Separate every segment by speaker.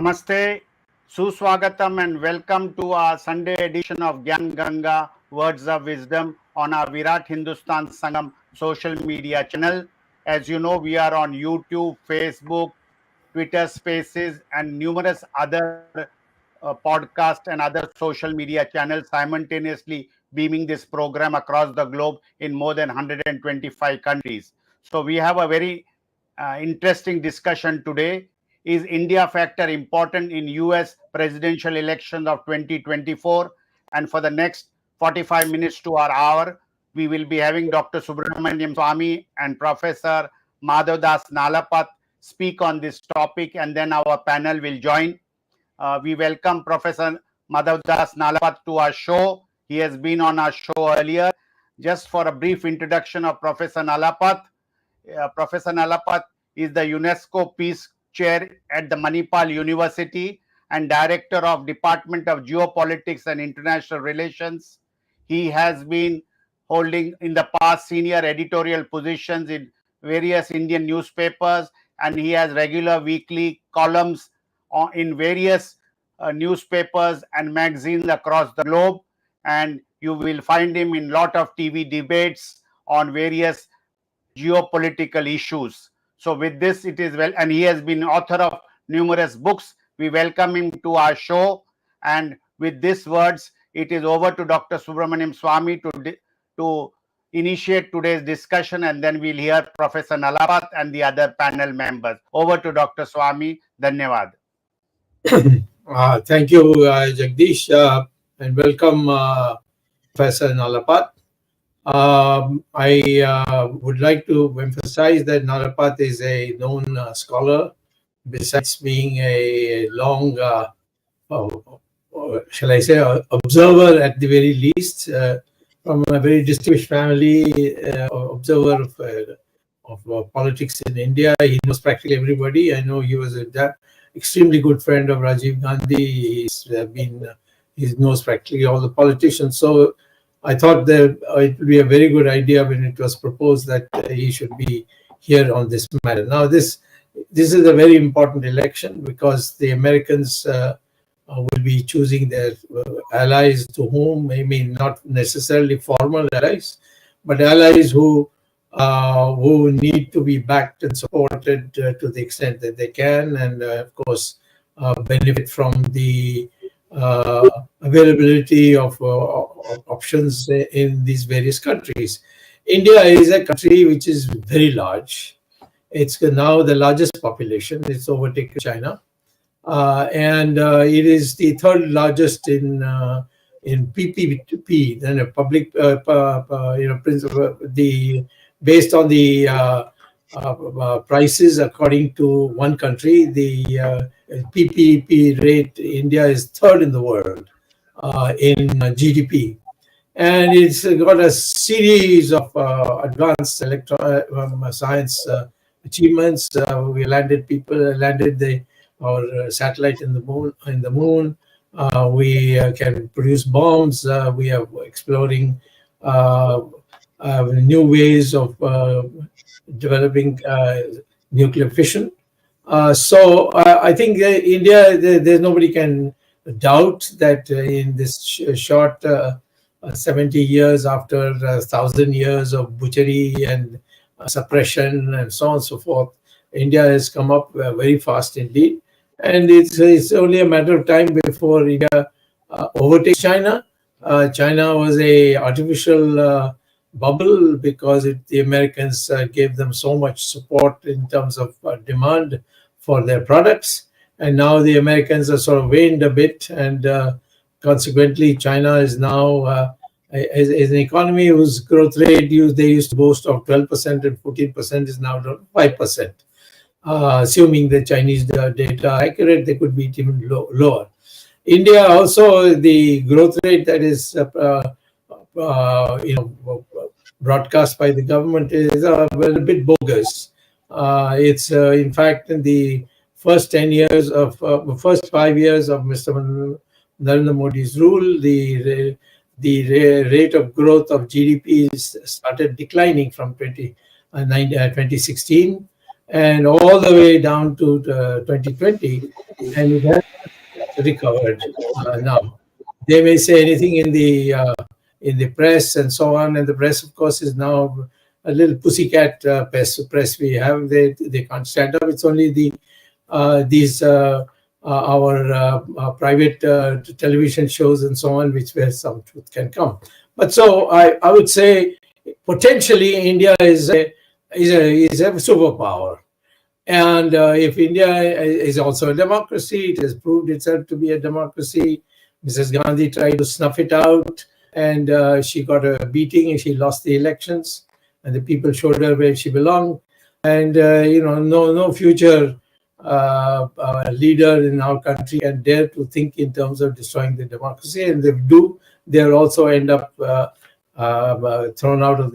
Speaker 1: Namaste, Suswagatam and welcome to our Sunday edition of Gyan Ganga Words of Wisdom on our Virat Hindustan Sangam social media channel. As you know, we are on YouTube, Facebook, Twitter Spaces and numerous other podcasts and other social media channels simultaneously beaming this program across the globe in more than 125 countries. So we have a very interesting discussion today. Is India factor important in US presidential elections of 2024? And for the next 45 minutes to our hour, we will be having Dr. Subramanian Swamy and Professor Madhavdas Nalapat speak on this topic, and then our panel will join. We welcome Professor Madhavdas Nalapat to our show. He has been on our show earlier. Just for a brief introduction of Professor Nalapat, Professor Nalapat is the UNESCO Peace Chair at the Manipal University and Director of Department of Geopolitics and International Relations. He has been holding in the past senior editorial positions in various Indian newspapers, and he has regular weekly columns in various newspapers and magazines across the globe. And you will find him in lot of TV debates on various geopolitical issues. So with this, it is well, and he has been author of numerous books. We welcome him to our show. And with these words, it is over to Dr. Subramanian Swamy to initiate today's discussion, and then we'll hear Professor Nalapat and the other panel members. Over to Dr. Swamy. Dhanyavad.
Speaker 2: Thank you, Jagdish, and welcome, Professor Nalapat. I would like to emphasize that Nalapat is a known scholar, besides being a long, shall I say, observer at the very least, from a very distinguished family, observer of politics in India. He knows practically everybody. I know he was an extremely good friend of Rajiv Gandhi. He knows practically all the politicians. So I thought that it would be a very good idea when it was proposed that he should be here on this matter. Now, this is a very important election because the Americans will be choosing their allies, to whom, I mean, not necessarily formal allies, but allies who need to be backed and supported to the extent that they can, and of course benefit from the availability of options in these various countries. India is a country which is very large. It's now the largest population. It's overtaken China, and it is the third largest in PPP, then a public, principle, based on the prices according to one country. The PPP rate, India is third in the world in GDP, and it's got a series of advanced science achievements. We landed our satellite in the moon. We can produce bombs. We are exploring new ways of developing nuclear fission. So I think India, there's nobody can doubt that in this short 70 years after 1,000 years of butchery and suppression and so on and so forth, India has come up very fast indeed. And it's only a matter of time before India overtakes China. China was a artificial bubble because the Americans gave them so much support in terms of demand for their products, and now the Americans are sort of waned a bit, and consequently China is now is an economy whose growth rate they used to boast of 12% and 14% is now down 5%. Assuming the Chinese data are accurate, they could be even lower. India also, the growth rate that is broadcast by the government is a bit bogus. It's in fact, in the first 5 years of Mr. Narendra Modi's rule, the rate of growth of GDP started declining from 2016. and all the way down to 2020, and it has recovered now. They may say anything in the press and so on, and the press, of course, is now a little pussycat press we have. They can't stand up. It's only these our private television shows and so on, where some truth can come. But so I would say potentially India is a superpower. And if India is also a democracy, it has proved itself to be a democracy. Mrs. Gandhi tried to snuff it out, and she got a beating, and she lost the elections, and the people showed her where she belonged. And no future leader in our country can dare to think in terms of destroying the democracy, and if they do, they'll also end up thrown out of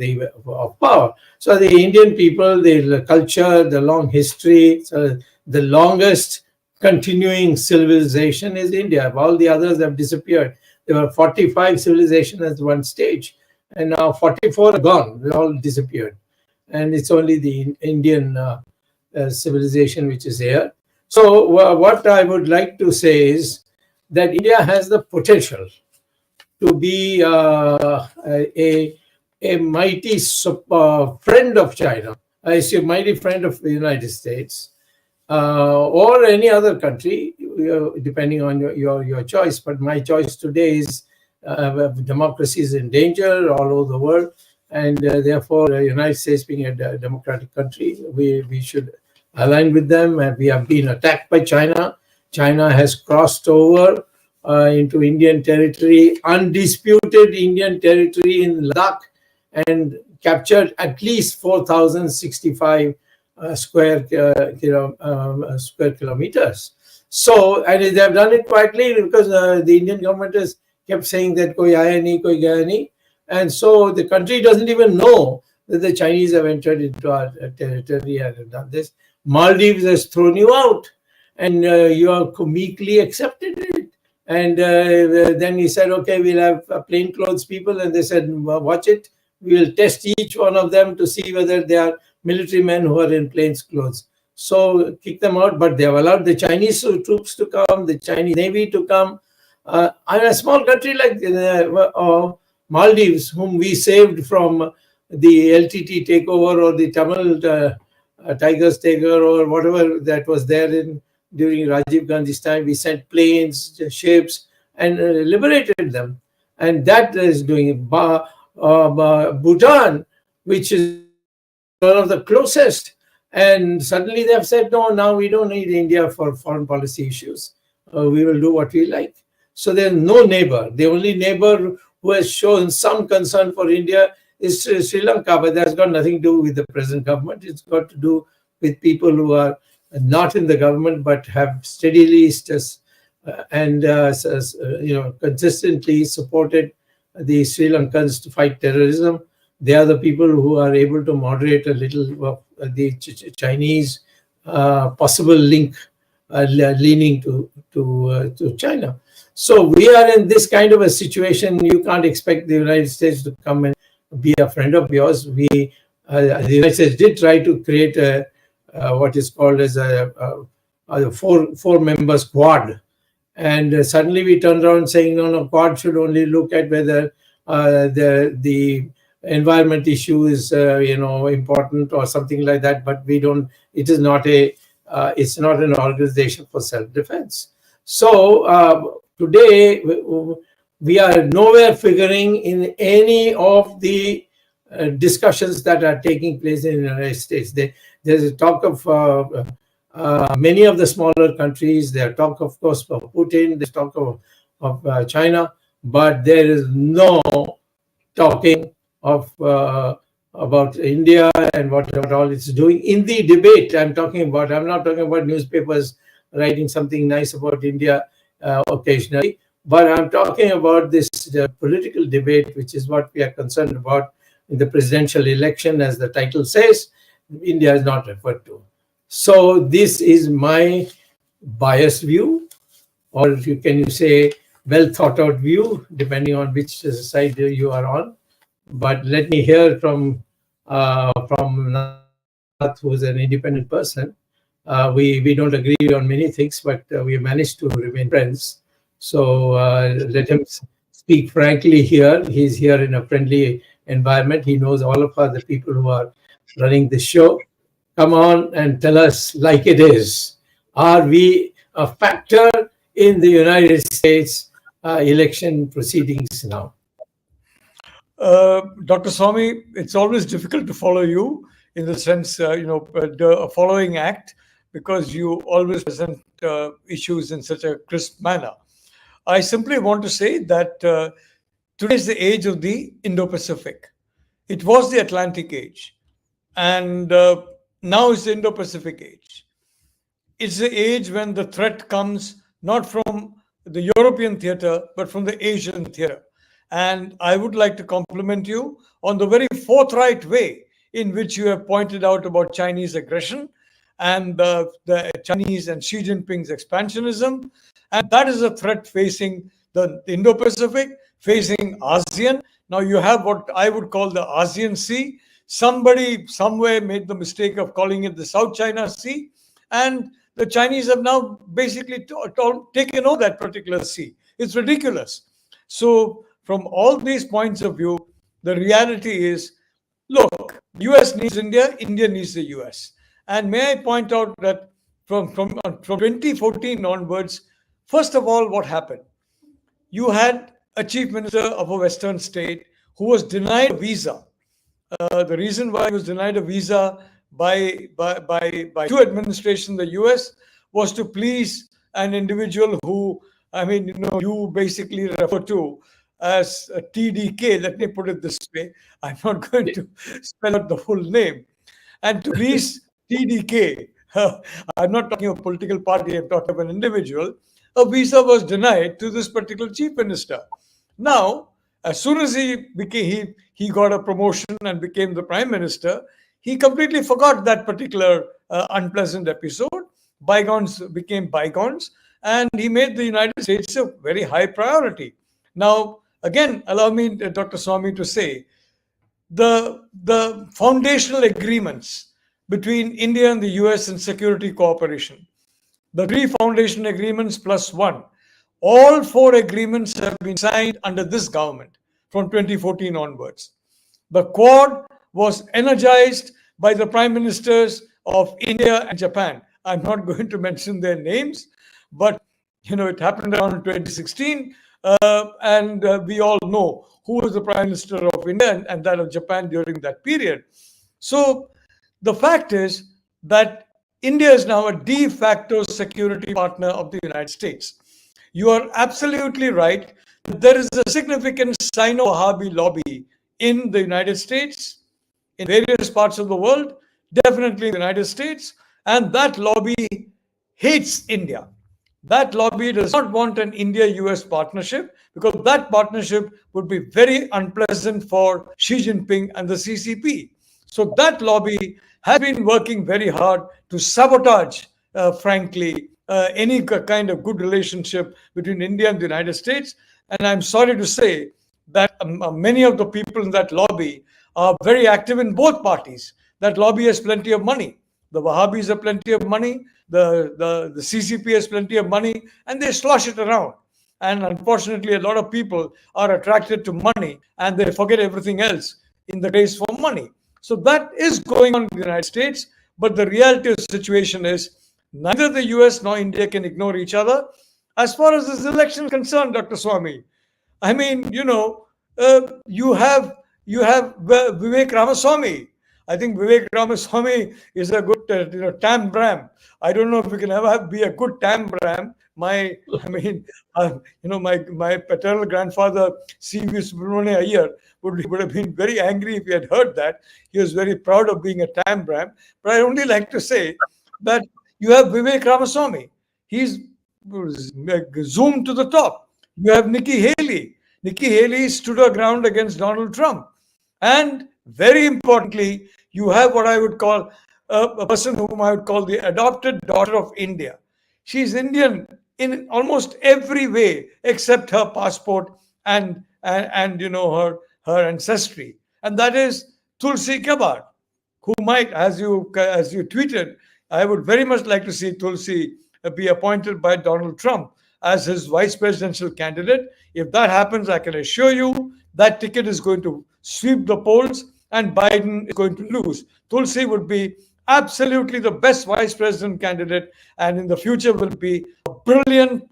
Speaker 2: power. So the Indian people, the culture, the long history, so the longest continuing civilization is India. All the others have disappeared. There were 45 civilizations at one stage, and now 44 are gone. They all disappeared. And it's only the Indian civilization which is here. So what I would like to say is that India has the potential to be a mighty friend of China, I say mighty friend of the United States, or any other country, depending on your choice. But my choice today is democracy is in danger all over the world, and therefore the United States being a democratic country, we should align with them. And we have been attacked by China. China has crossed over into Indian territory, undisputed Indian territory in Ladakh, and captured at least 4,065 square kilometers. So, and they have done it quietly because the Indian government has kept saying that koi aaya nahi, koi gaya nahi. And so the country doesn't even know that the Chinese have entered into our territory and have done this. Maldives has thrown you out, and you are meekly accepted it. And then he said, okay, we'll have plainclothes people. And they said, watch it. We will test each one of them to see whether they are military men who are in plainclothes. So kick them out. But they have allowed the Chinese troops to come, the Chinese Navy to come. And a small country like Maldives, whom we saved from the LTT takeover or the Tamil Tigers takeover or whatever that was there during Rajiv Gandhi's time, we sent planes, ships, and liberated them. And that is doing Bhutan, which is one of the closest. And suddenly they have said, no, now we don't need India for foreign policy issues. We will do what we like. So there's no neighbor. The only neighbor who has shown some concern for India is Sri Lanka, but that's got nothing to do with the present government. It's got to do with people who are not in the government but have steadily and consistently supported the Sri Lankans to fight terrorism. They are the people who are able to moderate a little the Chinese possible link leaning to China. So we are in this kind of a situation. You can't expect the United States to come and be a friend of yours. The United States did try to create what is called as a four members quad, and suddenly we turned around saying no, quad should only look at whether the environment issue is important or something like that, but we don't. It is not it's not an organization for self-defense. So today we are nowhere figuring in any of the discussions that are taking place in the United States. There's a talk of many of the smaller countries. There's talk, of course, of Putin. There's talk of China, but there is no talking of about India and what all it's doing in the debate. I'm not talking about newspapers writing something nice about India occasionally, but I'm talking about this political debate, which is what we are concerned about in the presidential election, as the title says. India is not referred to. So this is my biased view, or can you say well thought out view, depending on which side you are on. But let me hear from who's an independent person. We don't agree on many things, but we managed to remain friends. So let him speak frankly here. He's here in a friendly environment. He knows all of us, the people who are running the show. Come on and tell us like it is. Are we a factor in the United States election proceedings now?
Speaker 3: Dr. Swamy, it's always difficult to follow you in the sense, the following act, because you always present issues in such a crisp manner. I simply want to say that today is the age of the Indo-Pacific. It was the Atlantic age, and now it's the Indo-Pacific age. It's the age when the threat comes not from the European theater, but from the Asian theater. And I would like to compliment you on the very forthright way in which you have pointed out about Chinese aggression and the Chinese and Xi Jinping's expansionism. And that is a threat facing the Indo-Pacific, facing ASEAN. Now you have what I would call the ASEAN Sea. Somebody somewhere made the mistake of calling it the South China Sea. And the Chinese have now basically taken over that particular sea. It's ridiculous. So from all these points of view, the reality is, look, US needs India, India needs the US. And may I point out that from 2014 onwards, first of all, what happened? You had a chief minister of a Western state who was denied a visa. The reason why he was denied a visa by two administrations in the US was to please an individual who, you basically refer to as TDK. Let me put it this way. I'm not going to spell out the full name. And to please TDK, I'm not talking of a political party, I'm talking of an individual, a visa was denied to this particular chief minister. Now, as soon as he got a promotion and became the prime minister, he completely forgot that particular unpleasant episode. Bygones became bygones, and he made the United States a very high priority. Now, again, allow me, Dr. Swamy, to say the foundational agreements between India and the US in security cooperation, the 3 foundation agreements plus 1, all 4 agreements have been signed under this government from 2014 onwards. The Quad was energized by the prime ministers of India and Japan. I'm not going to mention their names, but it happened around 2016, and we all know who was the prime minister of India and that of Japan during that period. So the fact is that India is now a de facto security partner of the United States. You are absolutely right. There is a significant Sino-Wahhabi lobby in the United States, in various parts of the world, definitely in the United States, and that lobby hates India. That lobby does not want an India-US partnership because that partnership would be very unpleasant for Xi Jinping and the CCP. So that lobby has been working very hard to sabotage, frankly, any kind of good relationship between India and the United States. And I'm sorry to say that many of the people in that lobby are very active in both parties. That lobby has plenty of money. The Wahhabis have plenty of money. The CCP has plenty of money, and they slosh it around. And unfortunately, a lot of people are attracted to money, and they forget everything else in the race for money. So that is going on in the United States. But the reality of the situation is neither the US nor India can ignore each other. As far as this election is concerned, Dr. Swamy, I mean, you have Vivek Ramaswamy. I think Vivek Ramaswamy is a good, Tam Bram. I don't know if we can ever be a good Tam Bram. My paternal grandfather, C.V. Subramanian Iyer, would have been very angry if he had heard that. He was very proud of being a Tam Bram. But I only like to say that you have Vivek Ramaswamy. He's zoomed to the top. You have Nikki Haley. Nikki Haley stood her ground against Donald Trump. And very importantly, you have what I would call a person whom I would call the adopted daughter of India. She's Indian in almost every way except her passport and her ancestry. And that is Tulsi Gabbard. who might, as you tweeted, I would very much like to see Tulsi be appointed by Donald Trump as his vice presidential candidate. If that happens, I can assure you that ticket is going to sweep the polls and Biden is going to lose. Tulsi would be absolutely the best vice president candidate, and in the future will be a brilliant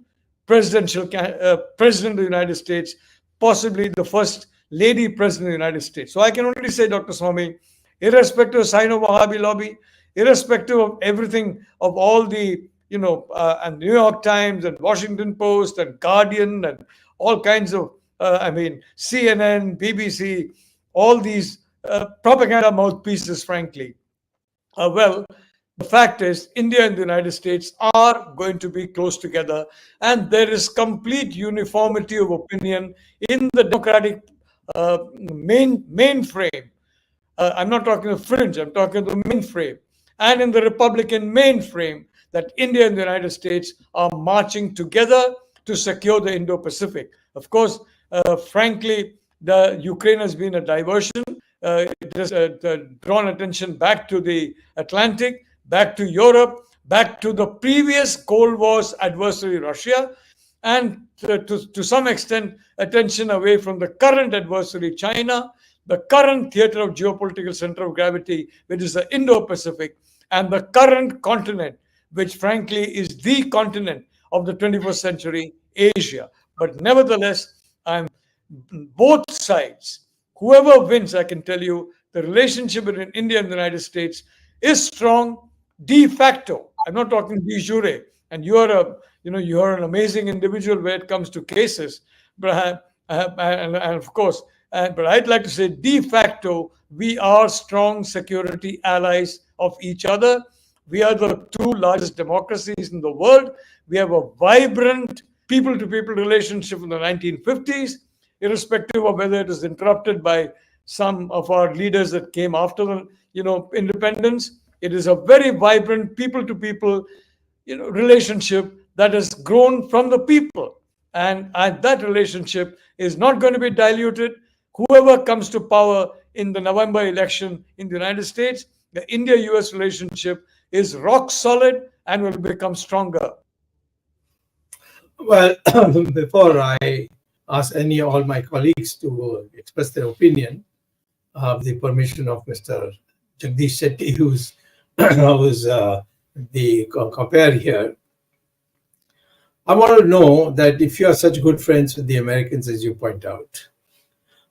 Speaker 3: president of the United States, possibly the first lady president of the United States. So I can only say, Dr. Swamy, irrespective of Sino-Wahhabi lobby, irrespective of everything, of all the, and New York Times and Washington Post and Guardian and all kinds of, CNN, BBC, all these propaganda mouthpieces, frankly. Well, the fact is, India and the United States are going to be close together, and there is complete uniformity of opinion in the democratic mainframe. I'm not talking the fringe, I'm talking the mainframe. And in the Republican mainframe, that India and the United States are marching together to secure the Indo-Pacific. Of course, frankly, the Ukraine has been a diversion. It has drawn attention back to the Atlantic, back to Europe, back to the previous Cold War's adversary, Russia, and to some extent, attention away from the current adversary, China, the current theater of geopolitical center of gravity, which is the Indo-Pacific, and the current continent, which frankly is the continent of the 21st century, Asia. But nevertheless, both sides, whoever wins, I can tell you, the relationship between India and the United States is strong de facto. I'm not talking de jure. And you are an amazing individual when it comes to cases. But of course, but I'd like to say de facto, we are strong security allies of each other. We are the two largest democracies in the world. We have a vibrant people-to-people relationship in the 1950s, irrespective of whether it is interrupted by some of our leaders that came after the independence. It is a very vibrant people-to-people relationship that has grown from the people, and that relationship is not going to be diluted. Whoever comes to power in the November election in the United States, the India-US relationship is rock solid and will become stronger.
Speaker 2: Well, before I ask all my colleagues to express their opinion, with the permission of Mr. Jagdish Shetty, who's the compare here, I want to know that if you are such good friends with the Americans as you point out,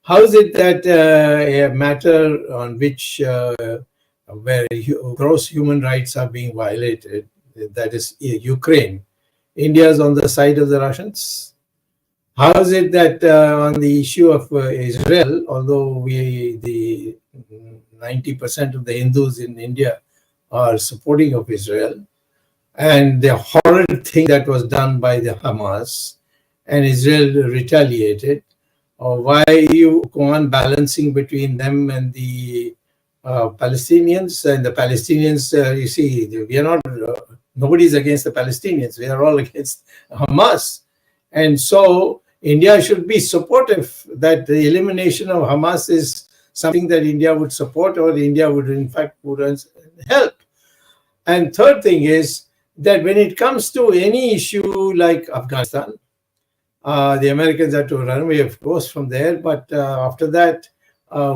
Speaker 2: how is it that a matter on which where gross human rights are being violated, that is Ukraine, India is on the side of the Russians? How is it that on the issue of Israel, although the 90% of the Hindus in India are supporting of Israel, and the horrid thing that was done by the Hamas, and Israel retaliated, why you go on balancing between them and the Palestinians? And the Palestinians, you see, we are not, nobody's against the Palestinians. We are all against Hamas. And so India should be supportive that the elimination of Hamas is something that India would support, or India would in fact would help. And third thing is that when it comes to any issue like Afghanistan, the Americans have to run away, of course, from there. But after that,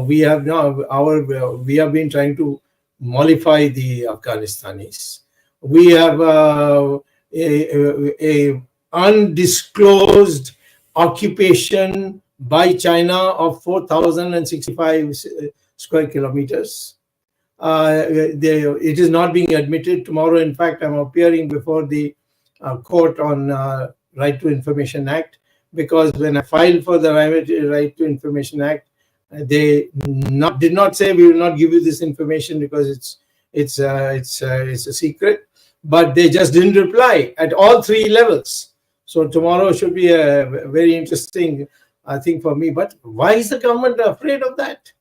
Speaker 2: we have been trying to mollify the Afghanistanis. We have a undisclosed occupation by China of 4,065 square kilometers. It is not being admitted. Tomorrow, in fact, I'm appearing before the court on Right to Information Act, because when I filed for the Right to Information Act, they did not say we will not give you this information because it's a secret, but they just didn't reply at all three levels. So tomorrow should be a very interesting thing for me. But why is the government afraid of that?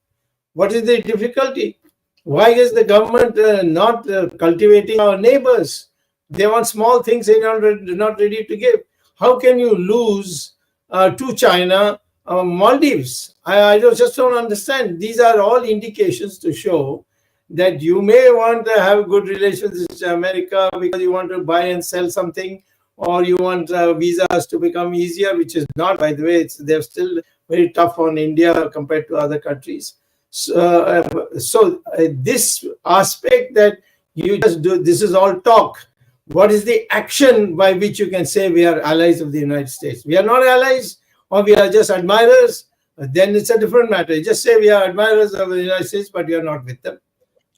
Speaker 2: What is the difficulty? Why is the government not cultivating our neighbors? They want small things and they're not ready to give. How can you lose to China, Maldives? I just don't understand. These are all indications to show that you may want to have good relations with America because you want to buy and sell something, or you want visas to become easier, which is not, by the way. They're still very tough on India compared to other countries. So this aspect that you just do, this is all talk. What is the action by which you can say we are allies of the United States? We are not allies, or we are just admirers. Then it's a different matter. You just say we are admirers of the United States, but we are not with them.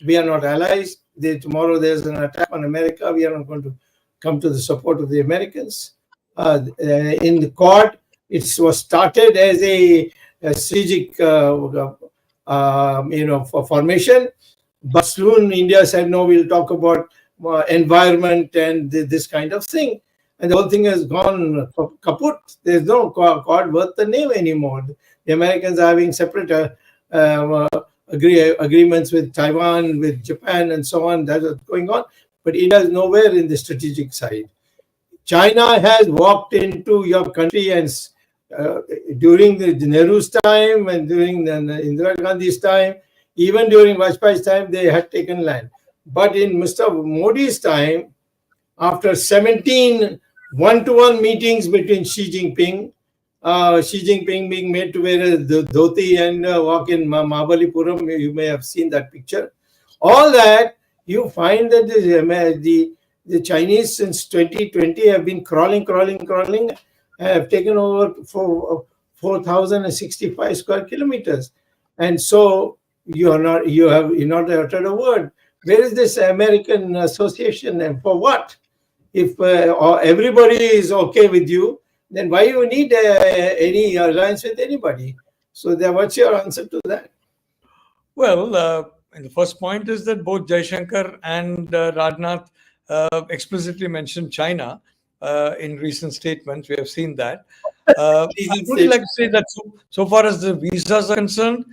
Speaker 2: We are not allies. Tomorrow there's an attack on America. We are not going to come to the support of the Americans. In the Quad, it was started as a strategic, for formation, but soon India said, no, we'll talk about environment and this kind of thing. And the whole thing has gone kaput. There's no Quad worth the name anymore. The Americans are having separate agreements with Taiwan, with Japan, and so on. That is going on. But India is nowhere in the strategic side. China has walked into your country and during the Nehru's time and during the Indira Gandhi's time, even during Vajpayee's time, they had taken land. But in Mr. Modi's time, after 17 one-to-one meetings between Xi Jinping being made to wear a dhoti and walk in Mahabalipuram, you may have seen that picture. All that, you find that the Chinese since 2020 have been crawling, have taken over for 4,065 square kilometers. And so you have not uttered a word. Where is this American association, and for what? If everybody is okay with you, then why you need any alliance with anybody? So what's your answer to that?
Speaker 3: Well, the first point is that both Jaishankar and Rajnath explicitly mentioned China in recent statements. We have seen that. I would like to say that so far as the visas are concerned,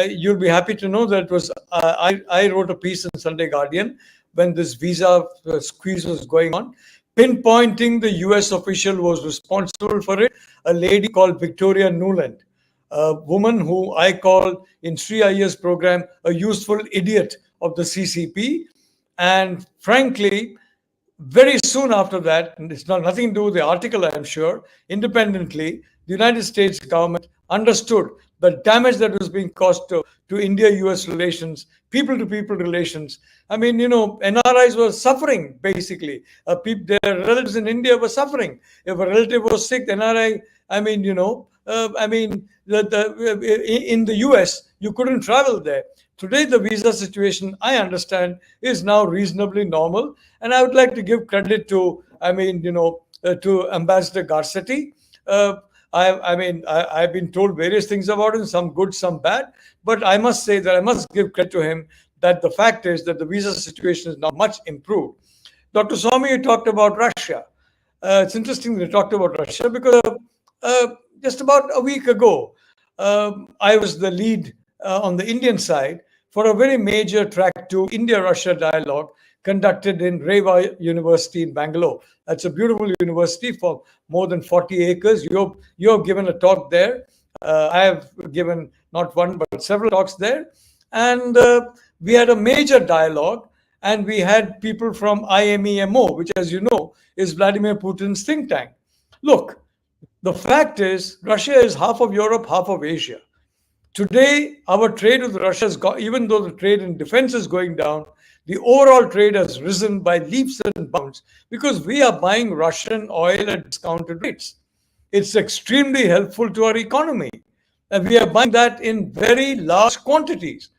Speaker 3: you'll be happy to know that it was I wrote a piece in Sunday Guardian when this visa squeeze was going on, pinpointing the US official who was responsible for it, a lady called Victoria Nuland, a woman who I call in Sri Iyer's program a useful idiot of the CCP. And frankly, very soon after that, and it's nothing to do with the article, I'm sure, independently, the United States government understood the damage that was being caused to India-US relations, people-to-people relations. I mean, NRIs were suffering, basically. Their relatives in India were suffering. If a relative was sick, NRI, in the US, you couldn't travel there. Today, the visa situation, I understand, is now reasonably normal. And I would like to give credit to, to Ambassador Garcetti. I've been told various things about him, some good, some bad. But I must say that I must give credit to him that the fact is that the visa situation is now much improved. Dr. Swamy, you talked about Russia. It's interesting that you talked about Russia because just about a week ago, I was the lead on the Indian side for a very major Track 2 India-Russia dialogue conducted in Reva University in Bangalore. That's a beautiful university for more than 40 acres. You have given a talk there. I have given not one, but several talks there. And we had a major dialogue, and we had people from IMEMO, which, as you know, is Vladimir Putin's think tank. Look, the fact is, Russia is half of Europe, half of Asia. Today, our trade with Russia has got, even though the trade in defense is going down, the overall trade has risen by leaps and bounds because we are buying Russian oil at discounted rates. It's extremely helpful to our economy. And we are buying that in very large quantities,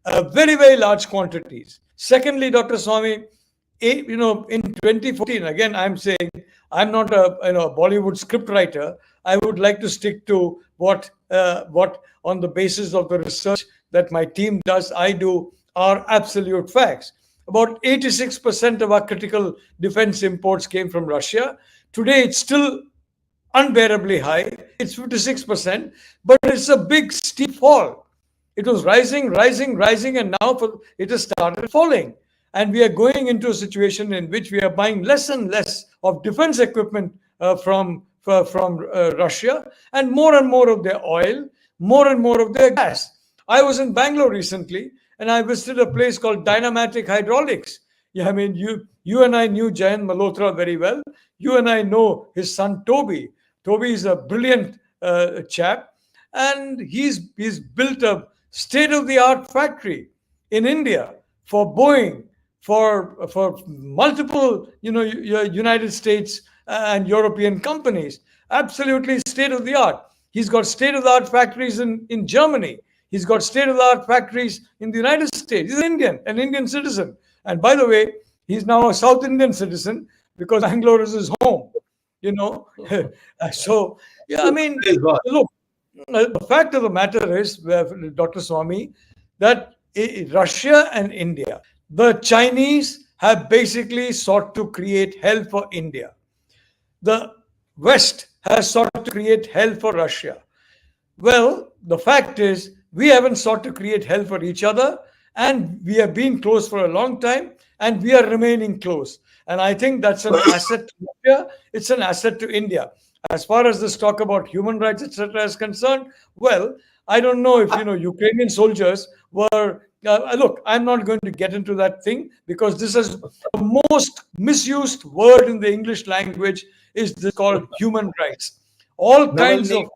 Speaker 3: very, very large quantities. Secondly, Dr. Swamy, in 2014, again, I'm saying I'm not a Bollywood scriptwriter. I would like to stick to what on the basis of the research that my team does, I do, are absolute facts. About 86% of our critical defense imports came from Russia. Today, it's still unbearably high. It's 56%, but it's a big steep fall. It was rising, and now it has started falling. And we are going into a situation in which we are buying less and less of defense equipment from Russia, and more of their oil, more and more of their gas. I was in Bangalore recently, and I visited a place called Dynamatic Hydraulics. Yeah, I mean, you and I knew Jayant Malhotra very well. You and I know his son Toby. Toby is a brilliant chap, and he's built a state-of-the-art factory in India for Boeing, for multiple United States and European companies. Absolutely state-of-the-art. He's got state-of-the-art factories in Germany. He's got state-of-the-art factories in the United States. He's an Indian citizen. And by the way, he's now a South Indian citizen because Bangalore is his home. So, yeah, I mean, look, the fact of the matter is, Dr. Swamy, that Russia and India, the Chinese have basically sought to create hell for India. The West has sought to create hell for Russia. Well, the fact is, we haven't sought to create hell for each other, and we have been close for a long time, and we are remaining close. And I think that's an asset to Russia. It's an asset to India. As far as this talk about human rights, etc., is concerned, well, I don't know if Ukrainian soldiers were. Look, I'm not going to get into that thing because this is the most misused word in the English language. Is this called human rights? All kinds of.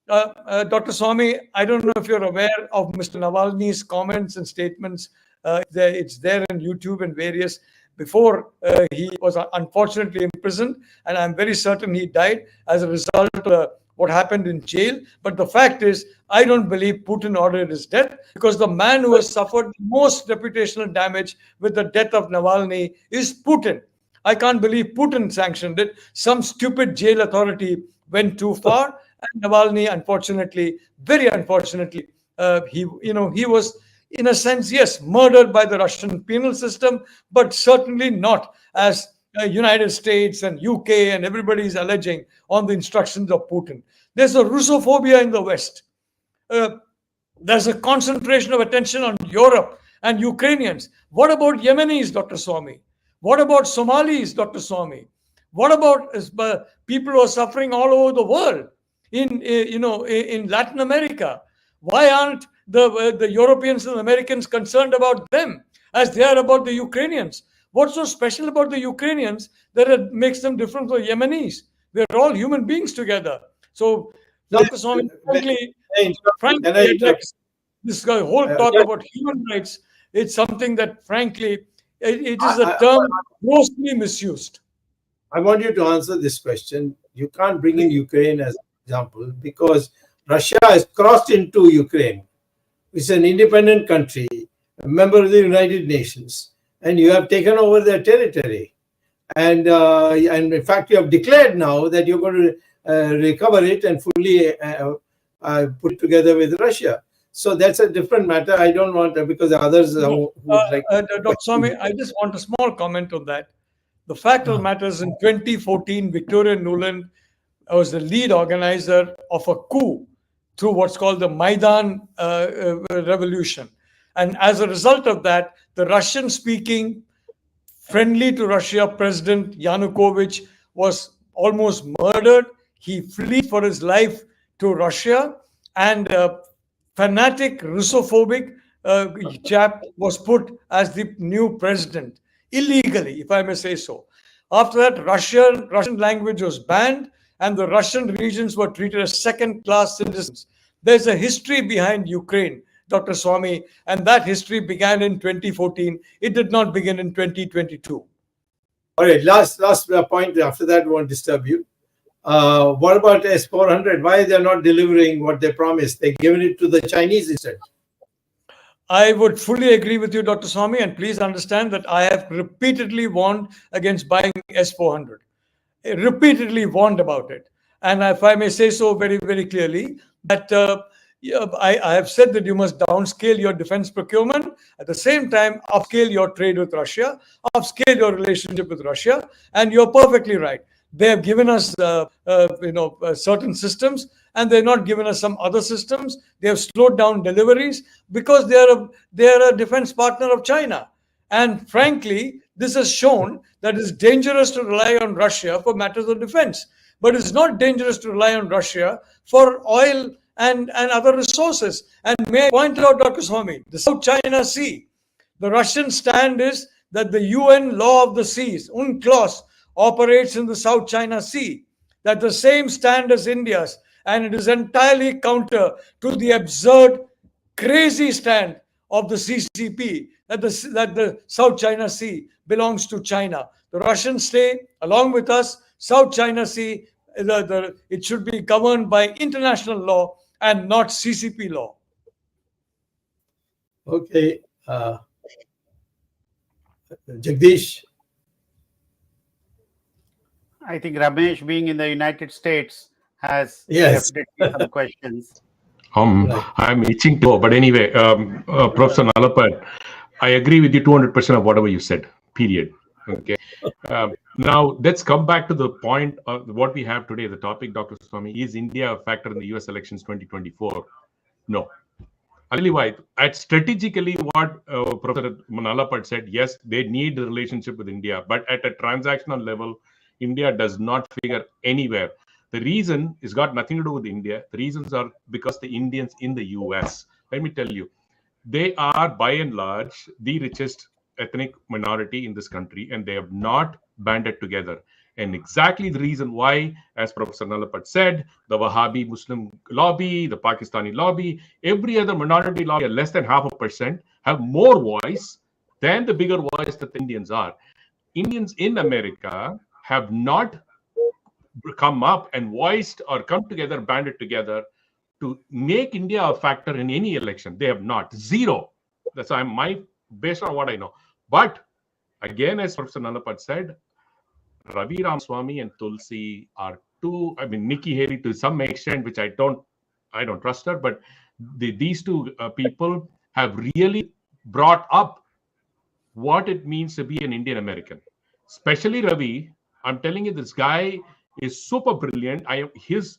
Speaker 3: Dr. Swamy, I don't know if you're aware of Mr. Navalny's comments and statements. It's there on YouTube and various. Before he was unfortunately imprisoned, and I'm very certain he died as a result of what happened in jail. But the fact is, I don't believe Putin ordered his death, because the man who has suffered most reputational damage with the death of Navalny is Putin. I can't believe Putin sanctioned it. Some stupid jail authority went too far, and Navalny, unfortunately, very unfortunately, he was, in a sense, yes, murdered by the Russian penal system, but certainly not as United States and UK and everybody is alleging on the instructions of Putin. There's a Russophobia in the West. There's a concentration of attention on Europe and Ukrainians. What about Yemenis, Dr. Swamy? What about Somalis, Dr. Swamy? What about people who are suffering all over the world in Latin America? Why aren't the Europeans and Americans concerned about them as they are about the Ukrainians? What's so special about the Ukrainians that it makes them different from the Yemenis? We're all human beings together. So, Dr. Swamy, frankly, this whole talk about human rights, it's something that, frankly, it is a term grossly misused.
Speaker 2: I want you to answer this question. You can't bring in Ukraine as an example because Russia has crossed into Ukraine. It's an independent country, a member of the United Nations, and you have taken over their territory. And in fact, you have declared now that you're going to recover it and fully put it together with Russia. So that's a different matter. I don't want to, because others would like.
Speaker 3: Dr. Swamy, I just want a small comment on that. The fact of the matter is, in 2014, Victoria Nuland was the lead organizer of a coup through what's called the Maidan revolution. And as a result of that, the Russian-speaking, friendly to Russia President Yanukovych was almost murdered. He fled for his life to Russia, and a fanatic Russophobic chap was put as the new president, illegally, if I may say so. After that, Russian language was banned, and the Russian regions were treated as second-class citizens. There's a history behind Ukraine, Dr. Swamy, and that history began in 2014. It did not begin in 2022.
Speaker 2: All right, last point. After that, we won't disturb you. What about S-400? Why they're not delivering what they promised? They're giving it to the Chinese instead.
Speaker 3: I would fully agree with you, Dr. Swamy, and please understand that I have repeatedly warned against buying S-400. Repeatedly warned about it. And if I may say so very, very clearly, that I have said that you must downscale your defense procurement, at the same time upscale your trade with Russia, upscale your relationship with Russia, and you're perfectly right. They have given us certain systems, and they're not given us some other systems. They have slowed down deliveries because they are a defense partner of China. And frankly, this has shown that it's dangerous to rely on Russia for matters of defense. But it's not dangerous to rely on Russia for oil and other resources. And may I point out, Dr. Swamy, the South China Sea, the Russian stand is that the UN law of the seas, UNCLOS, operates in the South China Sea. That the same stand as India's, and it is entirely counter to the absurd, crazy stand of the CCP that the South China Sea belongs to China. The Russians say, along with us, South China Sea, it should be governed by international law and not CCP law.
Speaker 2: Okay. Jagdish.
Speaker 1: I think Ramesh, being in the United States, has
Speaker 2: Yes.
Speaker 1: definitely some questions.
Speaker 2: Right.
Speaker 4: I'm itching to go, but anyway, Professor Nalapat, I agree with you 200% of whatever you said. Period. Okay. Now let's come back to the point of what we have today. The topic, Dr. Swamy, is India a factor in the U.S. elections 2024? No. I'll tell you why. At strategically, what Professor Nalapat said, yes, they need a relationship with India, but at a transactional level, India does not figure anywhere. The reason is got nothing to do with India. The reasons are because the Indians in the US, let me tell you, they are by and large the richest ethnic minority in this country, and they have not banded together. And exactly the reason why, as Professor Nalapat said, the Wahhabi Muslim lobby, the Pakistani lobby, every other minority lobby, less than 0.5%, have more voice than the bigger voice that the Indians are. Indians in America have not come up and voiced or come together, banded together to make India a factor in any election. They have not. Zero. That's based on what I know. But again, as Professor Nalapat said, Ravi Ramaswamy and Tulsi are two. I mean, Nikki Haley to some extent, which I don't trust her, but these two people have really brought up what it means to be an Indian American. Especially Ravi, I'm telling you, this guy is super brilliant. His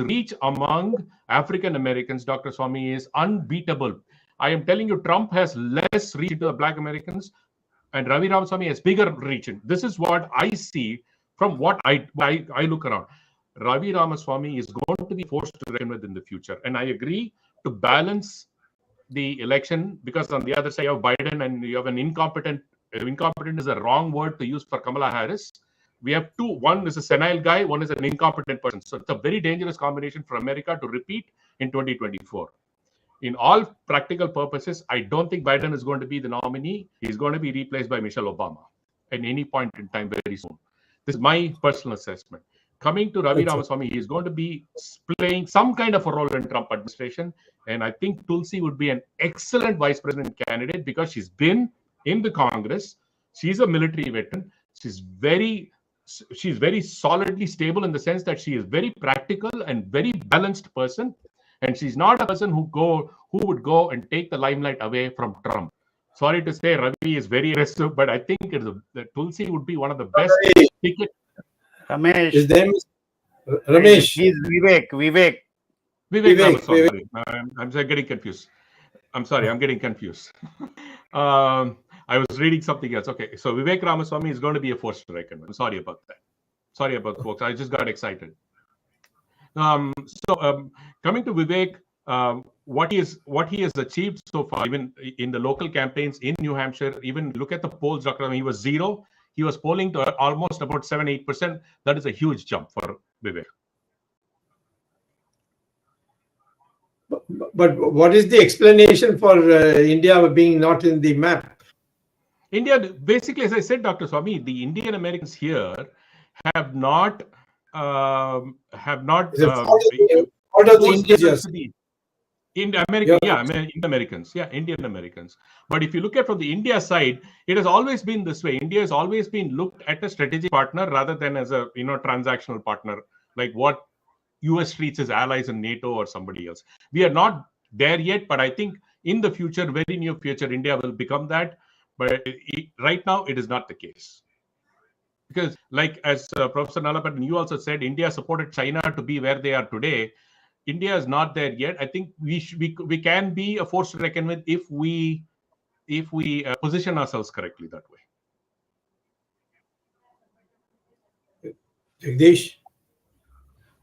Speaker 4: reach among African Americans, Dr. Swamy, is unbeatable. I am telling you, Trump has less reach into the Black Americans, and Ravi Ramaswamy has bigger reach. This is what I see from what I look around. Ravi Ramaswamy is going to be forced to reckon with in the future, and I agree to balance the election, because on the other side you have Biden and you have an incompetent. Incompetent is a wrong word to use for Kamala Harris. We have two. One is a senile guy. One is an incompetent person. So it's a very dangerous combination for America to repeat in 2024. In all practical purposes, I don't think Biden is going to be the nominee. He's going to be replaced by Michelle Obama at any point in time very soon. This is my personal assessment. Coming to Ravi Ramaswamy, he is going to be playing some kind of a role in Trump administration. And I think Tulsi would be an excellent vice president candidate because she's been in the Congress. She's a military veteran. She's very solidly stable in the sense that she is very practical and very balanced person. And she's not a person who would go and take the limelight away from Trump. Sorry to say, Ravi is very aggressive, but I think that Tulsi would be one of the best ticket.
Speaker 1: Ramesh.
Speaker 2: His name is Ramesh.
Speaker 1: He's Vivek.
Speaker 4: Vivek. I'm getting confused. I'm sorry, I'm getting confused. I was reading something else. Okay, so Vivek Ramaswamy is going to be a force to reckon with. I'm sorry about that. Sorry about folks. I just got excited. Coming to Vivek, what he has achieved so far, even in the local campaigns in New Hampshire, even look at the polls, Dr. He was 0. He was polling to almost about 7-8%. That is a huge jump for Vivek.
Speaker 2: But what is the explanation for India being not in the map?
Speaker 4: India, basically, as I said, Dr. Swamy, the Indian Americans here have not Indian Americans. But if you look at from the India side, it has always been this way. India has always been looked at a strategic partner rather than as a transactional partner, like what US treats as allies in NATO or somebody else. We are not there yet, but I think in the future, very near future, India will become that. But right now, it is not the case. Because, like as Professor Nalapat and you also said, India supported China to be where they are today. India is not there yet. I think we can be a force to reckon with if we position ourselves correctly that way.
Speaker 2: Jagdish?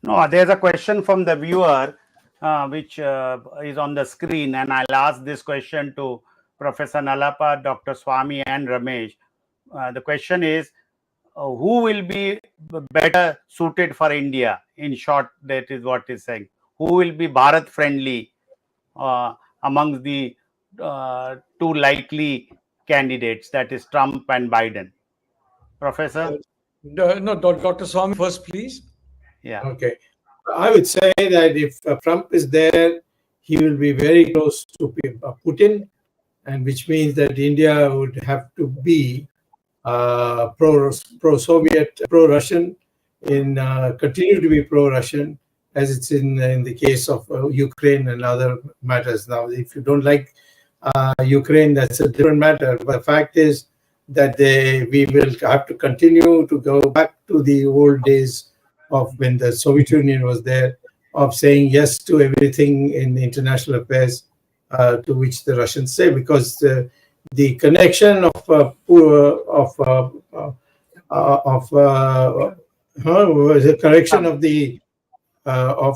Speaker 1: No, there's a question from the viewer. which is on the screen, and I'll ask this question to Professor Nalapat, Dr. Swamy, and Ramesh. The question is, who will be better suited for India? In short, that is what is saying. Who will be Bharat friendly amongst the two likely candidates, that is Trump and Biden? Professor?
Speaker 3: No, Dr. Swamy first, please.
Speaker 1: Yeah.
Speaker 2: Okay. I would say that if Trump is there, he will be very close to Putin, and which means that India would have to be pro-Soviet, pro-Russian, continue to be pro-Russian, as it's in the case of Ukraine and other matters. Now, if you don't like Ukraine, that's a different matter. But the fact is that we will have to continue to go back to the old days of when the Soviet Union was there, of saying yes to everything in international affairs, to which the Russians say, because the connection of the correction of the our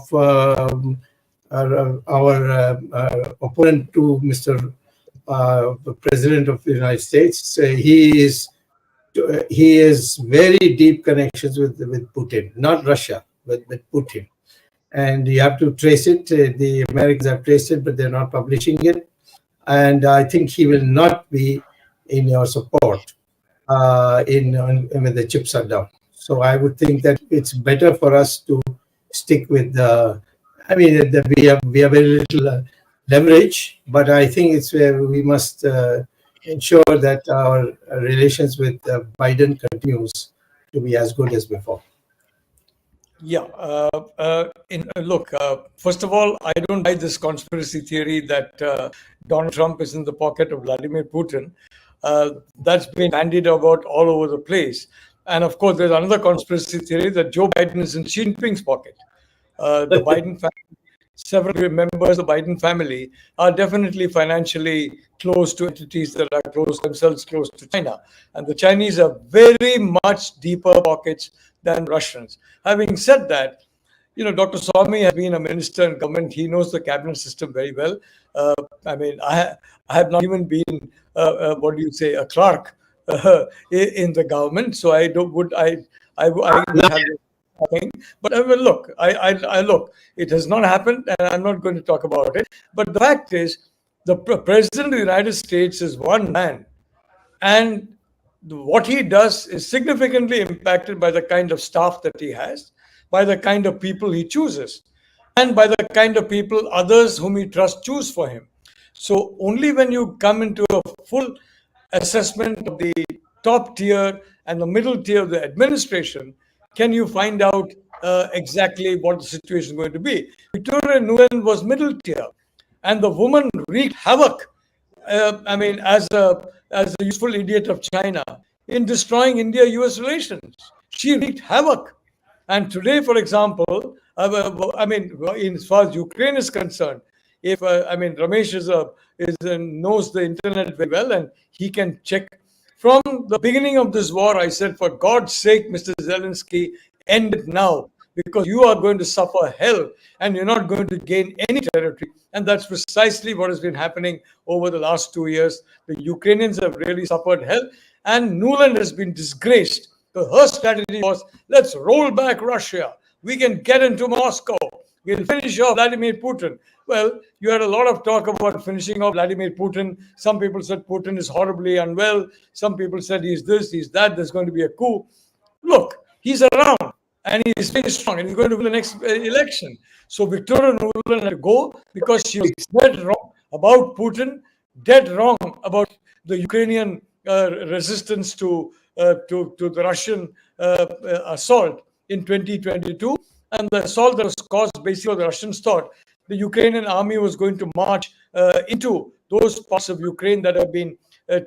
Speaker 2: opponent to Mr. President of the United States, he is very deep connections with Putin, not Russia, but with Putin. And you have to trace it. The Americans have traced it, but they're not publishing it. And I think he will not be in your support when the chips are down. So I would think that it's better for us to stick with we have very little leverage, but I think it's where we must ensure that our relations with Biden continues to be as good as before.
Speaker 3: Yeah. Look, first of all, I don't buy this conspiracy theory that Donald Trump is in the pocket of Vladimir Putin. That's been bandied about all over the place. And of course, there's another conspiracy theory that Joe Biden is in Xi Jinping's pocket. The Biden family, several members of the Biden family are definitely financially close to entities that are themselves close to China. And the Chinese have very much deeper pockets than Russians. Having said that, Dr. Swamy has been a minister in government. He knows the cabinet system very well. I have not even been, a clerk in the government, so I would have nothing. But look, look, it has not happened, and I'm not going to talk about it. But the fact is, the president of the United States is one man, and what he does is significantly impacted by the kind of staff that he has, by the kind of people he chooses, and by the kind of people others whom he trusts choose for him. So only when you come into a full assessment of the top tier and the middle tier of the administration can you find out exactly what the situation is going to be. Victoria Nuland was middle tier, and the woman wreaked havoc. As a useful idiot of China in destroying India-US relations, she wreaked havoc. And today, for example, as far as Ukraine is concerned, if Ramesh knows the internet very well, and he can check. From the beginning of this war, I said, for God's sake, Mr. Zelensky, end it now, because you are going to suffer hell and you're not going to gain any territory. And that's precisely what has been happening over the last 2 years. The Ukrainians have really suffered hell, and Nuland has been disgraced. So her strategy was, let's roll back Russia. We can get into Moscow. We'll finish off Vladimir Putin. Well, you had a lot of talk about finishing off Vladimir Putin. Some people said Putin is horribly unwell. Some people said he's this, he's that. There's going to be a coup. Look, he's around and he's very strong and he's going to win the next election. So Victoria Nuland had to go because she was dead wrong about Putin, dead wrong about the Ukrainian resistance to the Russian assault in 2022. And the assault that was caused basically the Russians thought the Ukrainian army was going to march into those parts of Ukraine that have been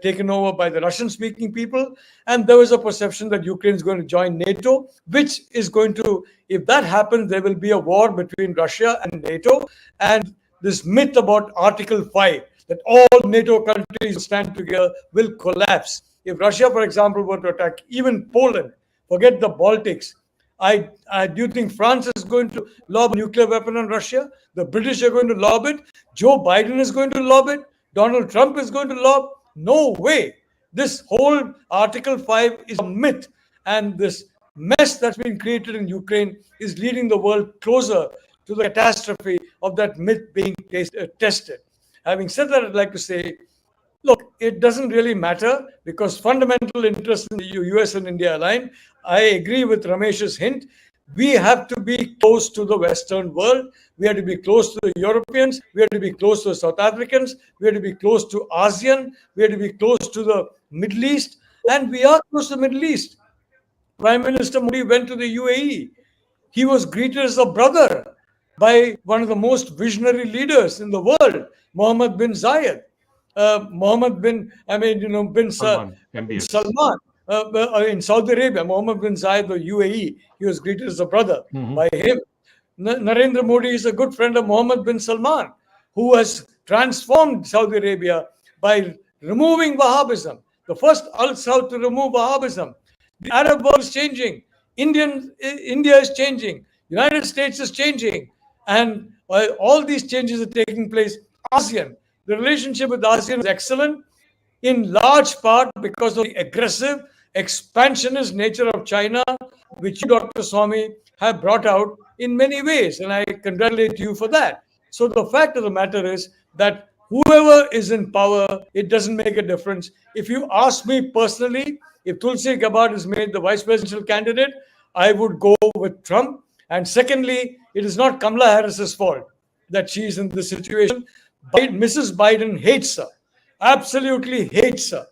Speaker 3: taken over by the Russian-speaking people. And there was a perception that Ukraine is going to join NATO, which is going to, if that happens, there will be a war between Russia and NATO. And this myth about Article 5, that all NATO countries stand together, will collapse. If Russia, for example, were to attack even Poland, forget the Baltics, Do you think France is going to lob a nuclear weapon on Russia? The British are going to lob it. Joe Biden is going to lob it. Donald Trump is going to lob. No way. This whole Article 5 is a myth. And this mess that's been created in Ukraine is leading the world closer to the catastrophe of that myth being tested. Having said that, I'd like to say, look, it doesn't really matter because fundamental interests in the US and India align. I agree with Ramesh's hint. We have to be close to the Western world. We have to be close to the Europeans. We have to be close to the South Africans. We have to be close to ASEAN. We have to be close to the Middle East. And we are close to the Middle East. Prime Minister Modi went to the UAE. He was greeted as a brother by one of the most visionary leaders in the world, Mohammed bin Zayed. Bin
Speaker 4: Salman, MBS.
Speaker 3: Salman in Saudi Arabia, Mohammed bin Zayed, the UAE, he was greeted as a brother by him. Narendra Modi is a good friend of Mohammed bin Salman, who has transformed Saudi Arabia by removing Wahhabism. The first Al-Saud to remove Wahhabism. The Arab world is changing. India is changing. United States is changing. And all these changes are taking place. ASEAN. The relationship with ASEAN is excellent, in large part because of the aggressive, expansionist nature of China, which you, Dr. Swamy, have brought out in many ways. And I congratulate you for that. So the fact of the matter is that whoever is in power, it doesn't make a difference. If you ask me personally, if Tulsi Gabbard is made the vice presidential candidate, I would go with Trump. And secondly, it is not Kamala Harris's fault that she is in this situation. Mrs. Biden hates her, absolutely hates her,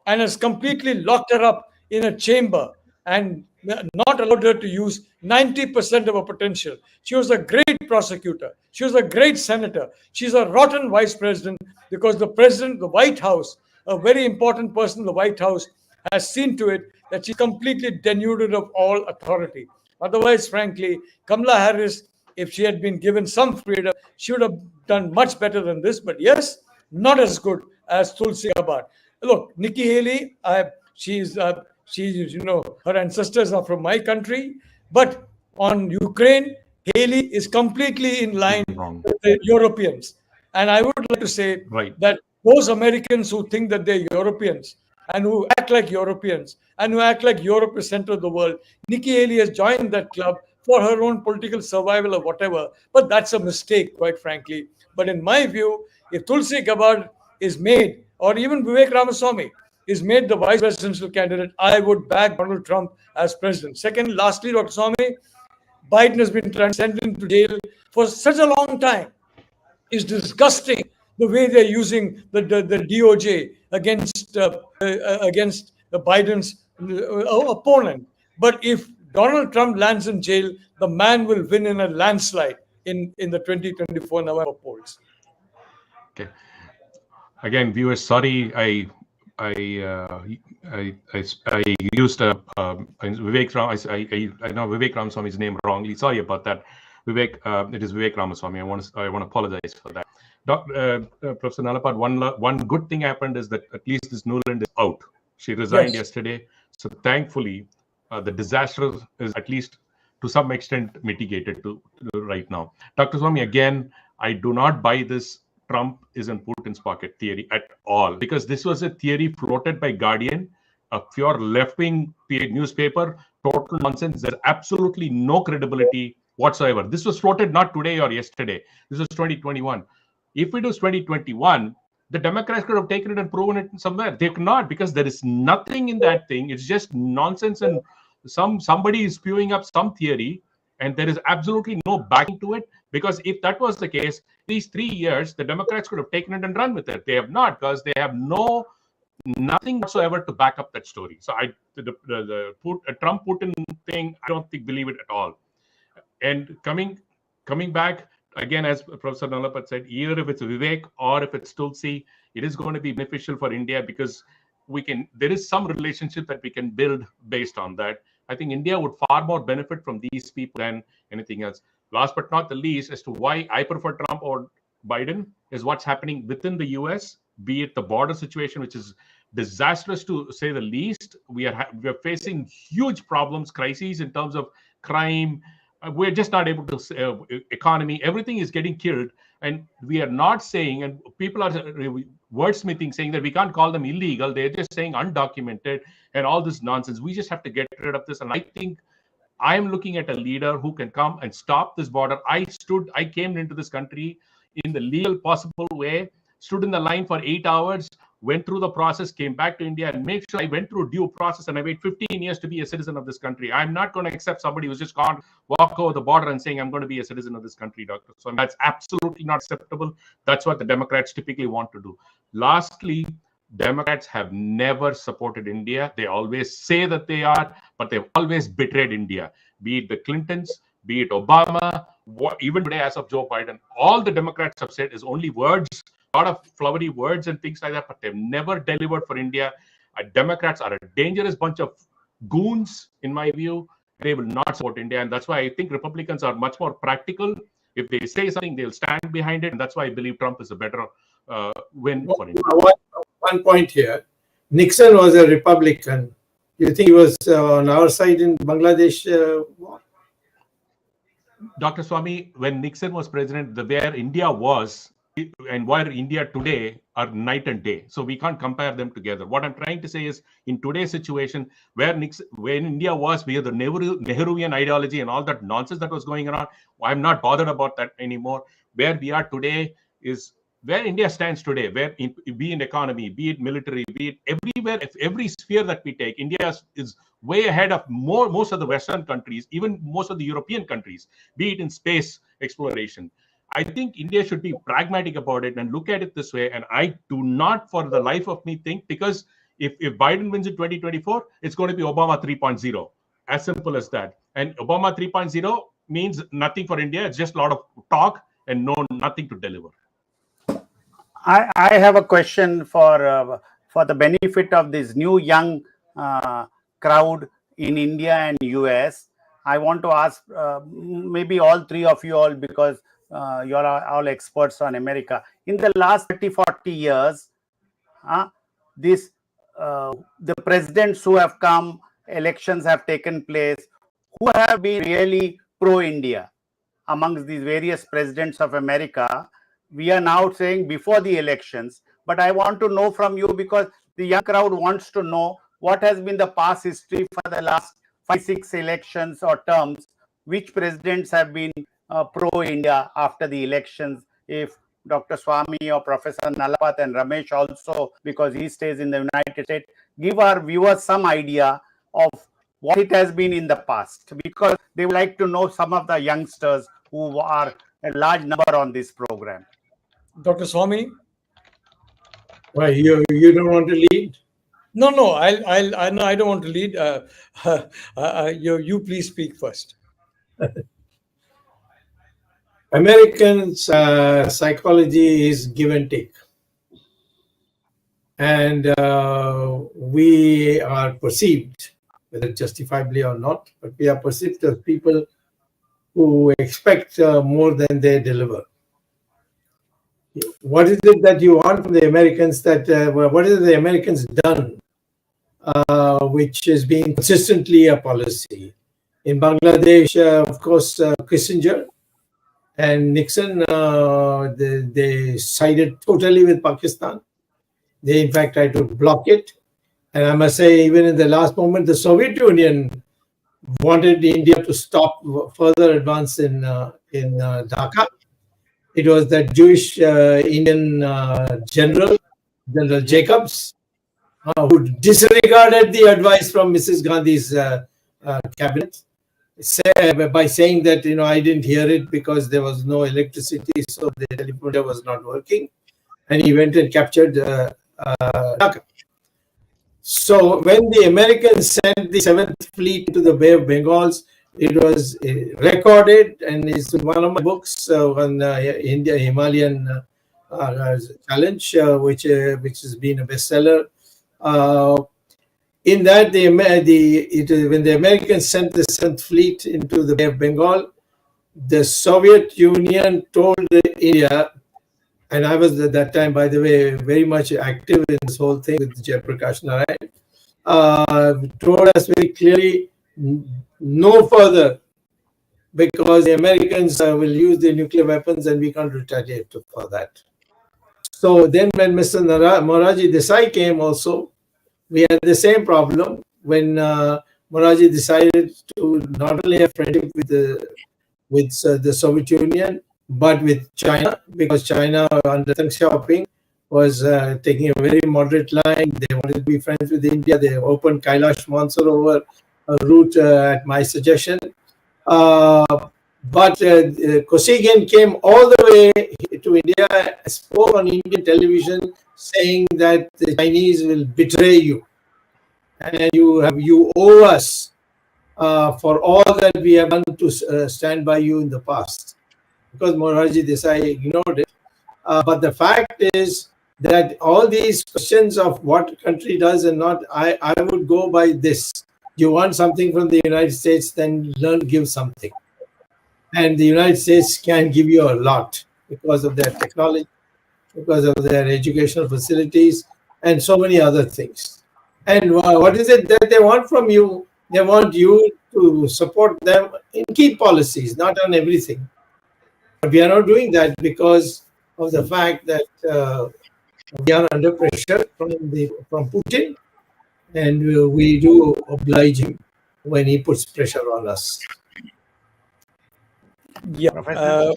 Speaker 3: and has completely locked her up in a chamber and not allowed her to use 90% of her potential. She was a great prosecutor. She was a great senator. She's a rotten vice president because the president, the White House, a very important person in the White House, has seen to it that she's completely denuded of all authority. Otherwise, frankly, Kamala Harris, if she had been given some freedom, she would have done much better than this. But yes, not as good as Tulsi Gabbard. Look, Nikki Haley, she's her ancestors are from my country. But on Ukraine, Haley is completely in line with the Europeans. And I would like to say that those Americans who think that they're Europeans and who act like Europeans and who act like Europe is center of the world, Nikki Haley has joined that club for her own political survival or whatever. But that's a mistake, quite frankly. But in my view, if Tulsi Gabbard is made, or even Vivek Ramaswamy is made the vice presidential candidate, I would back Donald Trump as president. Second, lastly, Dr. Swamy, Biden has been sentenced to jail for such a long time. It's disgusting the way they're using the DOJ against Biden's opponent. But if Donald Trump lands in jail, the man will win in a landslide in the 2024 November polls.
Speaker 4: Okay. Again, viewers, sorry, I used Vivek Ram. I know Vivek Ramaswamy's name wrongly. Sorry about that, Vivek. It is Vivek Ramaswamy. I want to apologize for that. Professor Nalapat, one good thing happened is that at least this Nuland is out. She resigned yesterday, so thankfully the disaster is at least to some extent mitigated to right now. Dr. Swamy, again, I do not buy this Trump is in Putin's pocket theory at all, because this was a theory floated by Guardian, a pure left-wing newspaper, total nonsense. There's absolutely no credibility whatsoever. This was floated not today or yesterday. This was 2021. If it was 2021, the Democrats could have taken it and proven it somewhere. They could not, because there is nothing in that thing. It's just nonsense, and somebody is spewing up some theory, and there is absolutely no backing to it. Because if that was the case, these 3 years, the Democrats could have taken it and run with it. They have not, because they have nothing whatsoever to back up that story. So the Trump-Putin thing, I don't believe it at all. And coming back, again, as Professor Nalapat said, either if it's Vivek or if it's Tulsi, it is going to be beneficial for India, because there is some relationship that we can build based on that. I think India would far more benefit from these people than anything else. Last but not the least, as to why I prefer Trump or Biden is what's happening within the US, be it the border situation, which is disastrous to say the least. We are facing huge problems, crises in terms of crime. We're just not able to, economy, everything is getting killed. And we are not saying, and people are wordsmithing, saying that we can't call them illegal. They're just saying undocumented and all this nonsense. We just have to get rid of this. And I think I'm looking at a leader who can come and stop this border. I came into this country in the legal possible way, stood in the line for 8 hours, went through the process, came back to India, and made sure I went through due process, and I waited 15 years to be a citizen of this country. I'm not going to accept somebody who's just gone walk over the border and saying, I'm going to be a citizen of this country, Doctor. So that's absolutely not acceptable. That's what the Democrats typically want to do. Lastly, Democrats have never supported India. They always say that they are, but they've always betrayed India. Be it the Clintons, be it Obama, even today as of Joe Biden, all the Democrats have said is only words, a lot of flowery words and things like that, but they've never delivered for India. Democrats are a dangerous bunch of goons, in my view. They will not support India, and that's why I think Republicans are much more practical. If they say something, they'll stand behind it, and that's why I believe Trump is a better win for India.
Speaker 2: One point here. Nixon was a Republican. You think he was on our side in Bangladesh war?
Speaker 4: Dr. Swamy, when Nixon was president, where India was and where India today are night and day. So we can't compare them together. What I'm trying to say is, in today's situation, when India was, we had the Nehruvian ideology and all that nonsense that was going on, I'm not bothered about that anymore. Where we are today is where India stands today, be in economy, be it military, be it everywhere, every sphere that we take, India is way ahead of most of the Western countries, even most of the European countries, be it in space exploration. I think India should be pragmatic about it and look at it this way. And I do not, for the life of me, think, because if Biden wins in 2024, it's going to be Obama 3.0. As simple as that. And Obama 3.0 means nothing for India. It's just a lot of talk and nothing to deliver.
Speaker 1: I have a question for the benefit of this new young crowd in India and US. I want to ask maybe all three of you all, because you are all experts on America. In the last 30-40 years, the presidents who have come, elections have taken place, who have been really pro-India amongst these various presidents of America. We are now saying before the elections, but I want to know from you, because the young crowd wants to know what has been the past history for the last 5-6 elections or terms, which presidents have been pro-India after the elections. If Dr. Swamy or Professor Nalapat and Ramesh also, because he stays in the United States, give our viewers some idea of what it has been in the past, because they would like to know some of the youngsters who are a large number on this program.
Speaker 3: Dr. Swamy?
Speaker 2: Why, you don't want to lead?
Speaker 3: No, I don't want to lead. You please speak first.
Speaker 2: Americans' psychology is give and take. And we are perceived, whether justifiably or not, but we are perceived as people who expect more than they deliver. What is it that you want from the Americans? What is the Americans done, which has been consistently a policy? In Bangladesh, of course, Kissinger and Nixon, they sided totally with Pakistan. They, in fact, tried to block it. And I must say, even in the last moment, the Soviet Union wanted India to stop further advance in Dhaka. It was that Jewish Indian General Jacobs, who disregarded the advice from Mrs. Gandhi's cabinet by saying that, I didn't hear it because there was no electricity, so the teleprompter was not working. And he went and captured Dhaka. So when the Americans sent the 7th Fleet to the Bay of Bengals, it was recorded, and it's in one of my books on India Himalayan Challenge, which has been a bestseller. In that, when the Americans sent the 7th Fleet into the Bay of Bengal, the Soviet Union told India, and I was at that time, by the way, very much active in this whole thing with Jayaprakash Narayan, told us very clearly, no further because the Americans will use the nuclear weapons and we can't retaliate for that. So then when Mr. Moraji Desai came also, we had the same problem when Moraji decided to not only have friendship with the Soviet Union, but with China, because China under Deng Xiaoping was taking a very moderate line. They wanted to be friends with India. They opened Kailash Mansarovar route at my suggestion. But Kosygin came all the way to India, spoke on Indian television saying that the Chinese will betray you and you owe us for all that we have done to stand by you in the past. Because Morarji Desai ignored it. But the fact is that all these questions of what country does and not, I would go by this. You want something from the United States, then learn to give something. And the United States can give you a lot because of their technology, because of their educational facilities, and so many other things. And what is it that they want from you? They want you to support them in key policies, not on everything. But we are not doing that because of the fact that we are under pressure from Putin, and we do oblige him when he puts pressure on us.
Speaker 3: Yeah, I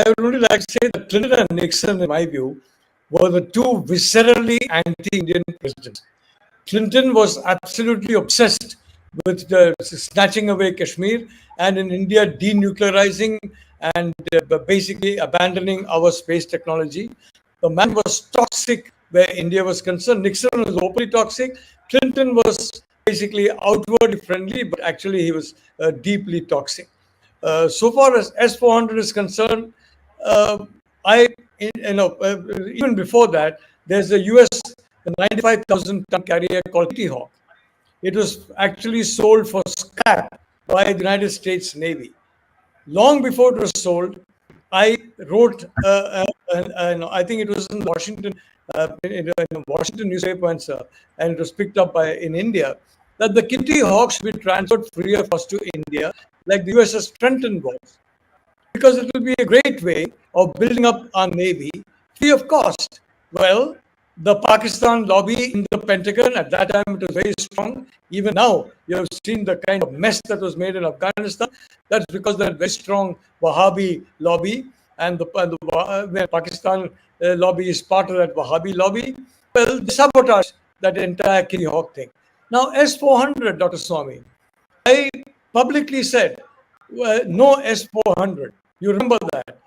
Speaker 3: would only like to say that Clinton and Nixon, in my view, were the two viscerally anti-Indian presidents. Clinton was absolutely obsessed with snatching away Kashmir and in India denuclearizing and basically abandoning our space technology. The man was toxic where India was concerned. Nixon was openly toxic. Clinton was basically outwardly friendly, but actually he was deeply toxic. So far as S-400 is concerned, even before that, there's a US 95,000-ton carrier called Kitty Hawk. It was actually sold for scrap by the United States Navy. Long before it was sold, I wrote, I think it was in Washington, in a Washington newspaper, and it was picked up in India, that the Kitty Hawk should be transferred free of cost to India, like the USS Trenton was. Because it will be a great way of building up our Navy free of cost. Well, the Pakistan lobby in the Pentagon, at that time it was very strong. Even now, you have seen the kind of mess that was made in Afghanistan. That's because that very strong Wahhabi lobby, and the Pakistan lobby is part of that Wahhabi lobby. Well, they sabotage that entire Kitty Hawk thing. Now, S-400, Dr. Swamy, I publicly said, no S-400. You remember that,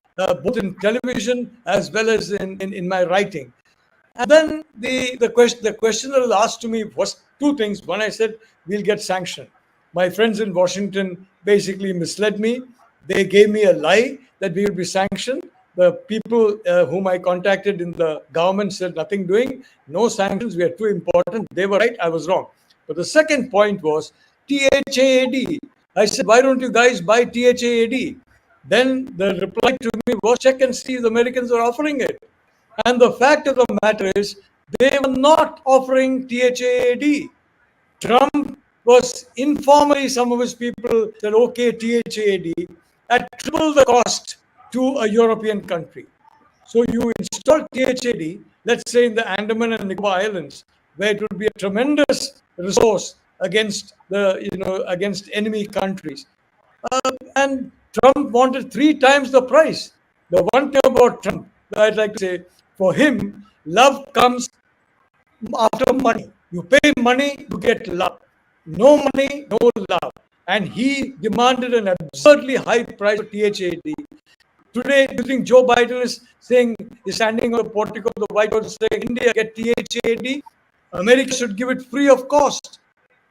Speaker 3: both in television as well as in my writing. And then the question that was asked to me was two things. One, I said, we'll get sanctioned. My friends in Washington basically misled me. They gave me a lie that we will be sanctioned. The people whom I contacted in the government said nothing doing, no sanctions, we are too important. They were right, I was wrong. But the second point was THAAD. I said, why don't you guys buy THAAD? Then the reply to me was, check and see if the Americans are offering it. And the fact of the matter is, they were not offering THAAD. Trump was informally, some of his people said, okay, THAAD, at triple the cost to a European country. So you install THAAD, let's say in the Andaman and Nicobar Islands, where it would be a tremendous resource against against enemy countries. And Trump wanted 3 times the price. The one thing about Trump that I'd like to say, for him, love comes after money. You pay money, you get love. No money, no love. And he demanded an absurdly high price for THAAD. Today, do you think Joe Biden is standing on the portico of the White House saying, India, get THAAD? America should give it free of cost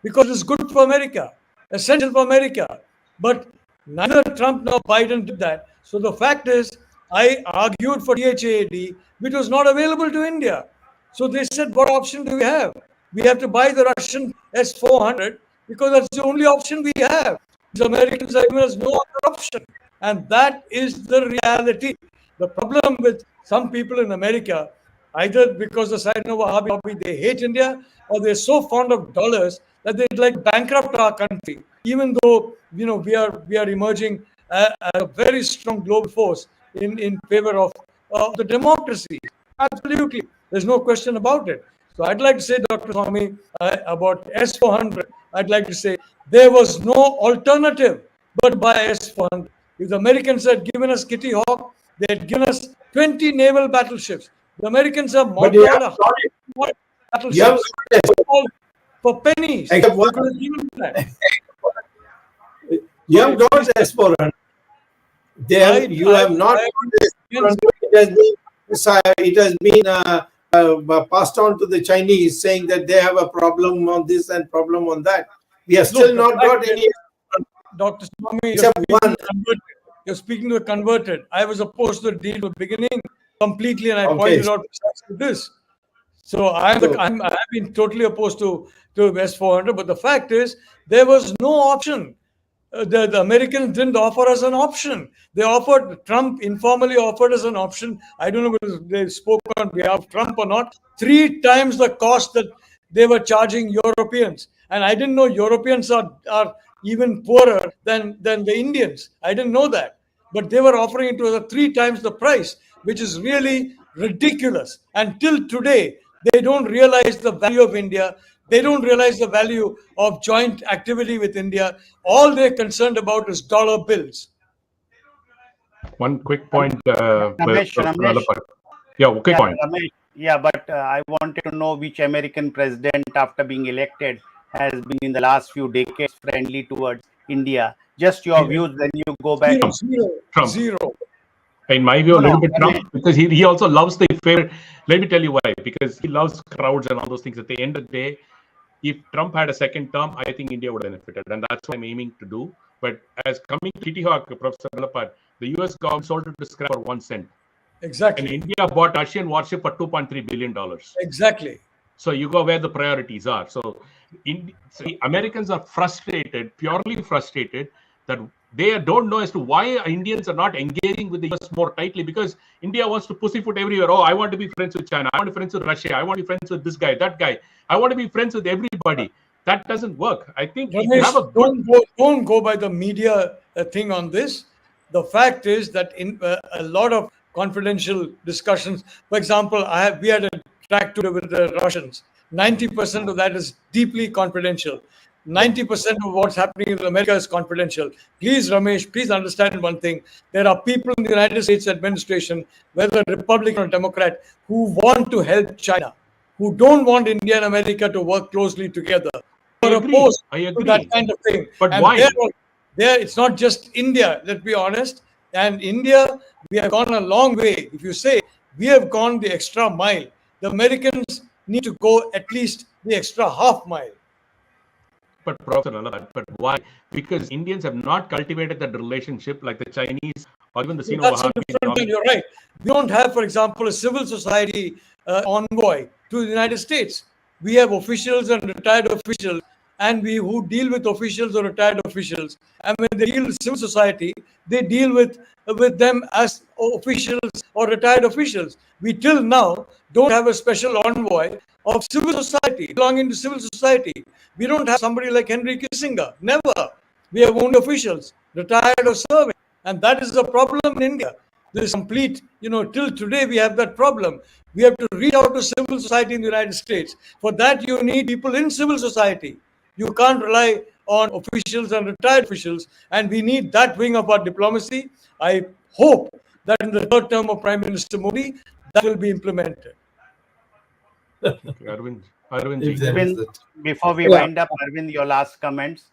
Speaker 3: because it's good for America, essential for America. But neither Trump nor Biden did that. So the fact is, I argued for THAAD, which was not available to India. So they said, what option do we have? We have to buy the Russian S-400 because that's the only option we have. The Americans are giving us no other option. And that is the reality. The problem with some people in America, either because the side of Wahhabi, they hate India, or they're so fond of dollars that they'd like bankrupt our country even though we are emerging as a very strong global force in favor of the democracy. Absolutely, there's no question about it. So I'd like to say, Dr. Swamy, about S-400, I'd like to say there was no alternative but buy S-400. If the Americans had given us Kitty Hawk, they had given us 20 naval battleships. The Americans have
Speaker 2: But you have
Speaker 3: mounted
Speaker 2: got it.
Speaker 3: battleships for pennies.
Speaker 2: I have one-
Speaker 3: They could have given that.
Speaker 2: You have got S-400. You have not. It has been passed on to the Chinese, saying that they have a problem on this and problem on that. We have still
Speaker 3: Look,
Speaker 2: not got any.
Speaker 3: Dr. Swamy,
Speaker 2: Except one.
Speaker 3: you're speaking to a converted. I was opposed to the deal from the beginning completely, and I
Speaker 2: Okay.
Speaker 3: pointed out precisely this. So I've been totally opposed to S-400, but the fact is there was no option. The Americans didn't offer us an option. Trump informally offered us an option. I don't know whether they spoke on behalf of Trump or not. 3 times the cost that they were charging Europeans. And I didn't know Europeans are even poorer than the Indians. I didn't know that. But they were offering it to us at 3 times the price, which is really ridiculous. And till today, they don't realize the value of India. They don't realize the value of joint activity with India. All they're concerned about is dollar bills.
Speaker 4: One quick point.
Speaker 1: Ramesh.
Speaker 4: Nalapat. Yeah, okay,
Speaker 1: Yeah,
Speaker 4: point.
Speaker 1: Ramesh, yeah, but I wanted to know which American president, after being elected, has been in the last few decades friendly towards India. Just your views when you go back.
Speaker 4: Trump.
Speaker 3: Zero.
Speaker 4: In my view, a
Speaker 1: No,
Speaker 4: little bit
Speaker 1: I
Speaker 4: Trump,
Speaker 1: mean-
Speaker 4: because he also loves the favorite. Let me tell you why. Because he loves crowds and all those things. At the end of the day, if Trump had a second term, I think India would have benefited, and that's what I'm aiming to do. But as coming to Kitty Hawk, Professor Nalapat, the US government sold it to scrap for 1 cent.
Speaker 3: Exactly.
Speaker 4: And India bought Russian warship for $2.3 billion.
Speaker 3: Exactly.
Speaker 4: So you go where the priorities are. So Americans are frustrated, purely frustrated, that they don't know as to why Indians are not engaging with the US more tightly, because India wants to pussyfoot everywhere. Oh, I want to be friends with China. I want to be friends with Russia. I want to be friends with this guy, that guy. I want to be friends with everybody. That doesn't work. I think if you have a
Speaker 3: Ramesh, don't go by the media thing on this. The fact is that in a lot of confidential discussions, for example, we had a track together with the Russians. 90% of that is deeply confidential. 90% of what's happening in America is confidential. Please, Ramesh, please understand one thing. There are people in the United States administration, whether Republican or Democrat, who want to help China, who don't want India and America to work closely together.
Speaker 4: I
Speaker 3: They're
Speaker 4: agree.
Speaker 3: opposed
Speaker 4: I
Speaker 3: to
Speaker 4: agree.
Speaker 3: that kind of thing.
Speaker 4: But
Speaker 3: And
Speaker 4: why?
Speaker 3: it's not just India, let's be honest. And India, we have gone a long way. If you say we have gone the extra mile, the Americans need to go at least the extra half mile.
Speaker 4: But Professor Nalapat, but why? Because Indians have not cultivated that relationship like the Chinese or even the
Speaker 3: That's a
Speaker 4: Sino-Wahhabis.
Speaker 3: different thing. You're right. We don't have, for example, a civil society envoy to the United States. We have officials and retired officials, and who deal with officials or retired officials. And when they deal with civil society, they deal with them as officials or retired officials. We till now don't have a special envoy of civil society, belonging to civil society. We don't have somebody like Henry Kissinger. Never. We have only officials, retired or serving. And that is a problem in India. This complete, till today we have that problem. We have to reach out to civil society in the United States. For that, you need people in civil society. You can't rely on officials and retired officials. And we need that wing of our diplomacy. I hope that in the third term of Prime Minister Modi, that will be implemented.
Speaker 4: Arvind
Speaker 2: If there is that.
Speaker 1: Before we wind up, Arvind, your last comments.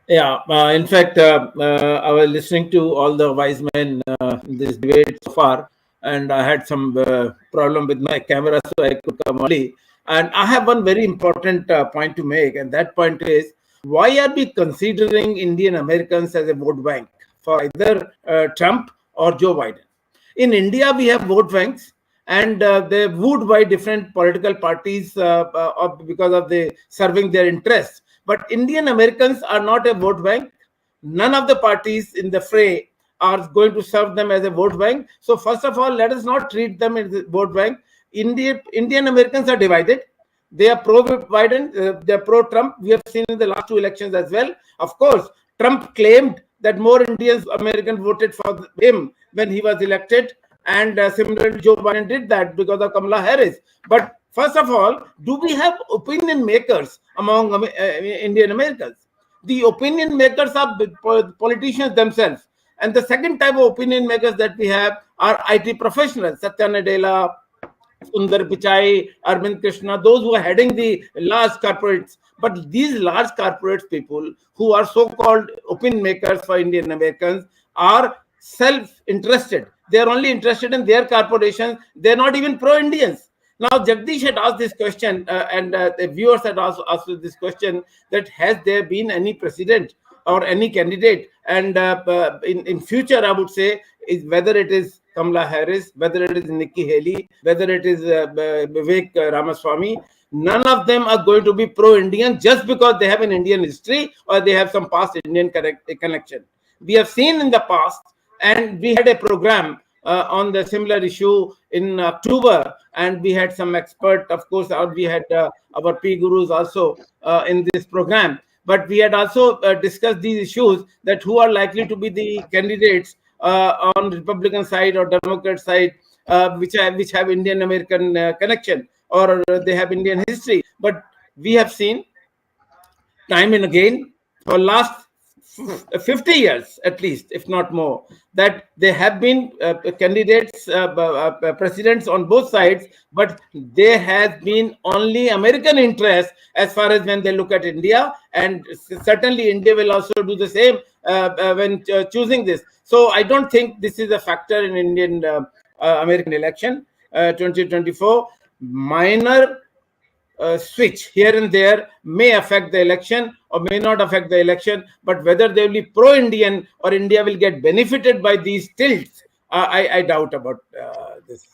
Speaker 5: Yeah, in fact, I was listening to all the wise men in this debate so far, and I had some problem with my camera, so I could come early. And I have one very important point to make, and that point is, why are we considering Indian Americans as a vote bank for either Trump or Joe Biden? In India, we have vote banks, and they're wooed by different political parties because of the serving their interests. But Indian Americans are not a vote bank. None of the parties in the fray are going to serve them as a vote bank. So first of all, let us not treat them as a vote bank. Indian Americans are divided. They are pro-Biden, they are pro-Trump. We have seen in the last 2 elections as well. Of course, Trump claimed that more Americans voted for him when he was elected, and similarly Joe Biden did that because of Kamala Harris. But first of all, do we have opinion makers among Indian Americans? The opinion makers are politicians themselves. And the second type of opinion makers that we have are IT professionals, Satya Nadella, Sundar Pichai, Arvind Krishna, those who are heading the large corporates. But these large corporates people who are so-called opinion makers for Indian Americans are self-interested. They are only interested in their corporations. They're not even pro-Indians. Now, Jagdish had asked this question, and the viewers had also asked this question, that has there been any precedent or any candidate? And in future, I would say, is whether it is Kamala Harris, whether it is Nikki Haley, whether it is Vivek Ramaswamy, none of them are going to be pro-Indian just because they have an Indian history or they have some past Indian connection. We have seen in the past, and we had a program on the similar issue in October, and we had some expert, of course, we had our P gurus also in this program. But we had also discussed these issues, that who are likely to be the candidates on Republican side or Democrat side, which have Indian American connection or they have Indian history. But we have seen time and again for last 50 years at least, if not more, that there have been candidates, presidents on both sides, but there has been only American interest as far as when they look at India, and certainly India will also do the same when choosing this. So I don't think this is a factor in Indian American election 2024. Minor switch here and there may affect the election or may not affect the election, but whether they will be pro-Indian or India will get benefited by these tilts, I doubt about this.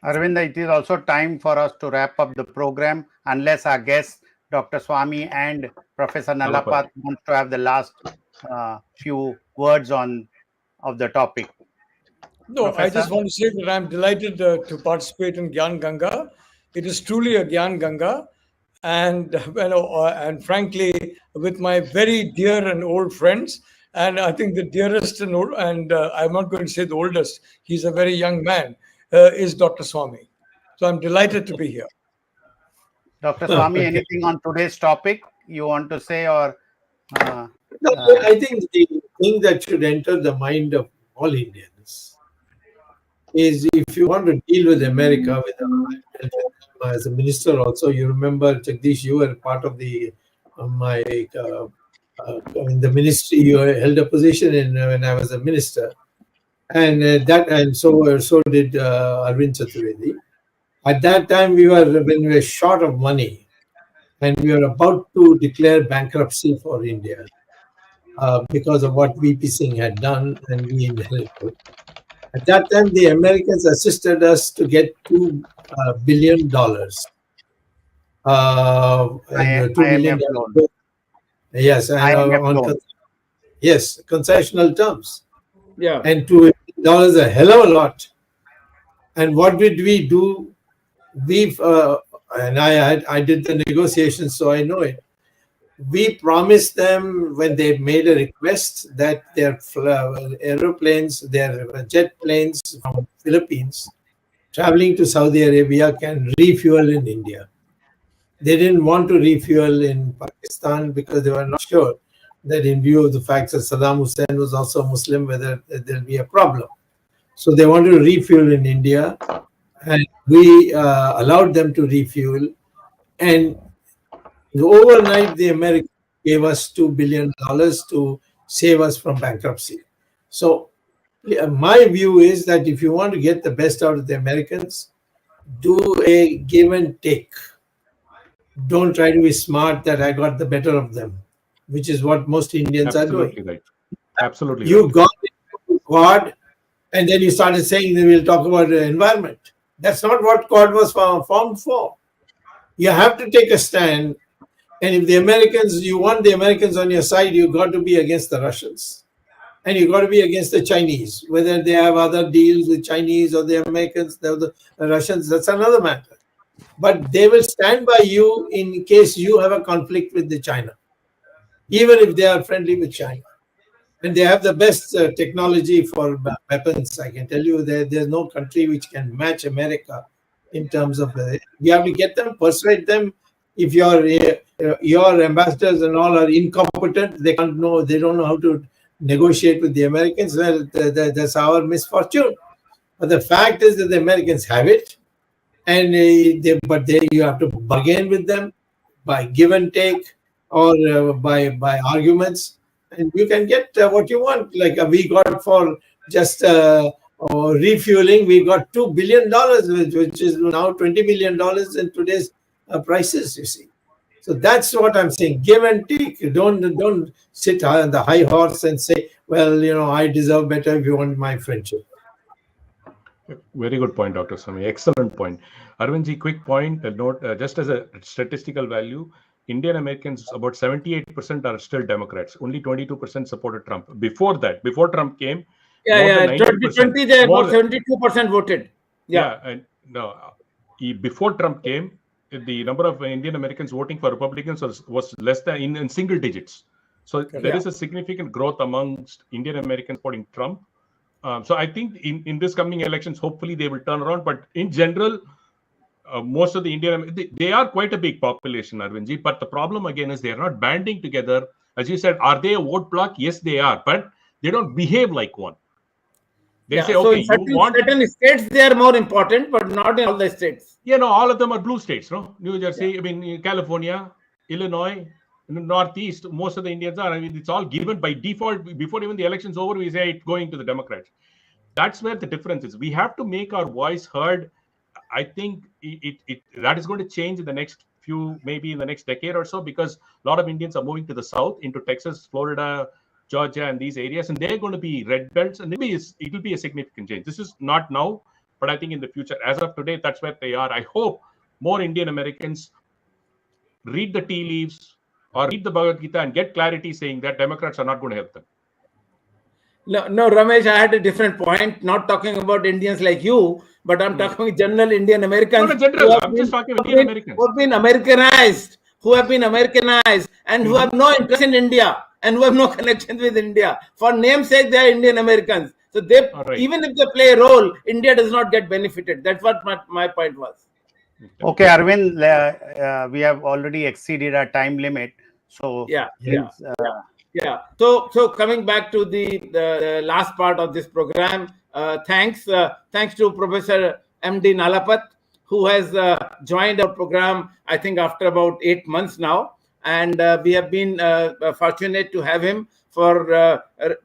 Speaker 1: Arvind, it is also time for us to wrap up the program, unless our guests, Dr. Swamy and Professor Nalapat, want to have the last few words of the topic.
Speaker 3: No,
Speaker 1: Professor?
Speaker 3: I just want to say that I'm delighted to participate in Gyan Ganga. It is truly a Gyan Ganga, and and frankly, with my very dear and old friends, and I think the dearest and old, and I'm not going to say the oldest. He's a very young man. Is Dr. Swamy. So I'm delighted to be here.
Speaker 1: Dr. Swamy, anything on today's topic you want to say, or?
Speaker 2: No, I think the thing that should enter the mind of all Indians is, if you want to deal with America, as a minister also, you remember, Jagdish, you were part of the in the ministry. You held a position when I was a minister, and so did Arvind Chaturvedi. At that time, when we were short of money, and we were about to declare bankruptcy for India because of what VP Singh had done, and we inherited. At that time, the Americans assisted us to get $2 billion. $2 billion. Yes, yes, concessional terms.
Speaker 5: Yeah,
Speaker 2: and $2 billion is a hell of a lot. And what did we do? And I did the negotiations, so I know it. We promised them, when they made a request, that their aeroplanes, their jet planes from Philippines traveling to Saudi Arabia can refuel in India. They didn't want to refuel in Pakistan because they were not sure that, in view of the fact that Saddam Hussein was also Muslim, whether there'll be a problem. So they wanted to refuel in India, and we allowed them to refuel. And overnight, the Americans gave us $2 billion to save us from bankruptcy. So my view is that if you want to get the best out of the Americans, do a give and take. Don't try to be smart that I got the better of them, which is what most Indians are doing.
Speaker 4: Right. Absolutely.
Speaker 2: You got into Quad, and then you started saying that we'll talk about the environment. That's not what Quad was formed for. You have to take a stand. And if you want the Americans on your side, you've got to be against the Russians. And you've got to be against the Chinese. Whether they have other deals with Chinese or the Americans, the Russians, that's another matter. But they will stand by you in case you have a conflict with the China. even if they are friendly with China. And they have the best technology for weapons. I can tell you that there's no country which can match America in terms of. You have to get them, persuade them. If your ambassadors and all are incompetent, they don't know how to negotiate with the Americans. Well, that's our misfortune. But the fact is that the Americans have it, and you have to bargain with them by give and take, or by arguments, and you can get what you want. Like we got for just refueling, we got $2 billion, which is now $20 million in today's prices. You see, so that's what I'm saying. Give and take. Don't sit on the high horse and say, well, I deserve better if you want my friendship.
Speaker 4: Very good point, Dr. Swamy. Excellent point. Arvindji, quick point, note, just as a statistical value, Indian Americans, about 78% are still Democrats. Only 22% supported Trump. Before that, before Trump came,
Speaker 5: 2020, they about 72% voted.
Speaker 4: And before Trump came, the number of Indian Americans voting for Republicans was less than in single digits. So there is a significant growth amongst Indian Americans supporting Trump. So I think in this coming elections, hopefully they will turn around. But in general, most of the Indian, they are quite a big population, Arvindji. But the problem again is they are not banding together. As you said, are they a vote bloc? Yes, they are. But they don't behave like one. They say, okay,
Speaker 5: so in certain states they are more important, but not in all the states.
Speaker 4: All of them are blue states, no? New Jersey, California, Illinois, in the Northeast, most of the Indians are. It's all given by default. Before even the election's over, we say it's going to the Democrats. That's where the difference is. We have to make our voice heard. I think that is going to change in the next maybe in the next decade or so, because a lot of Indians are moving to the south, into Texas, Florida, Georgia, and these areas, and they're going to be red belts, and maybe it will be a significant change. This is not now, but I think in the future, as of today, that's where they are. I hope more Indian Americans read the tea leaves or read the Bhagavad Gita and get clarity saying that Democrats are not going to help them.
Speaker 5: No, Ramesh, I had a different point. Not talking about Indians like you, but I'm talking general Indian Americans.
Speaker 4: I'm just talking Indian Americans
Speaker 5: who have been Americanized, and who have no interest in India and who have no connection with India. For namesake, they are Indian Americans. So even if they play a role, India does not get benefited. That's what my point was.
Speaker 1: Okay, Arvind, we have already exceeded our time limit. So
Speaker 5: So coming back to the last part of this program, thanks to Professor M.D. Nalapat, who has joined our program, I think after about 8 months now, and we have been fortunate to have him for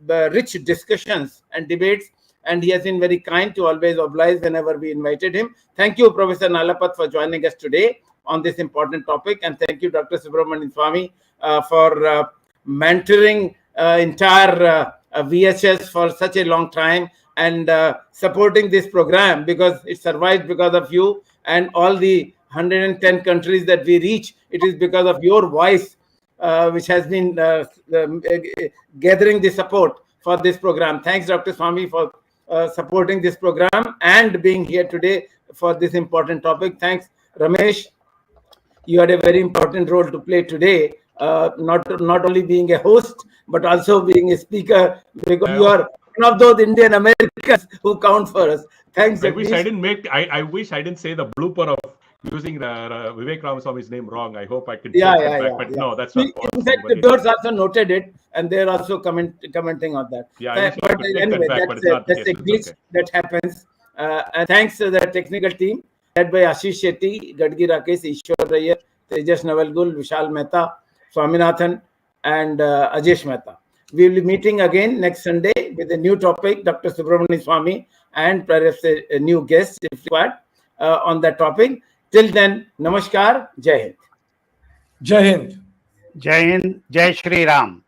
Speaker 5: rich discussions and debates, and he has been very kind to always oblige whenever we invited him. Thank you, Professor Nalapat, for joining us today on this important topic, and thank you, Dr. Subramanian Swamy, for mentoring entire VHS for such a long time and supporting this program, because it survived because of you, and all the 110 countries that we reach, it is because of your voice, which has been gathering the support for this program. Thanks, Dr. Swamy, for supporting this program and being here today for this important topic. Thanks, Ramesh. You had a very important role to play today, not only being a host, but also being a speaker, because you are one of those Indian Americans who count for us. Thanks.
Speaker 4: I wish I didn't say the blooper of using the Vivek Ramaswamy's name wrong. I hope I can but no, that's not possible.
Speaker 5: In fact, the viewers also noted it, and they're also commenting on that. But anyway, that's a glitch that happens. And thanks to the technical team led by Ashish Shetty, Gadgi Rakesh, Ishwar Rayar, Tejas Navalgul, Vishal Mehta, Swaminathan, and Ajesh Mehta. We will be meeting again next Sunday with a new topic, Dr. Subramanian Swamy, and perhaps a new guest if required on that topic. Till then, Namaskar, Jai Hind.
Speaker 3: Jai Hind.
Speaker 1: Jai Hind, Jai Shri Ram.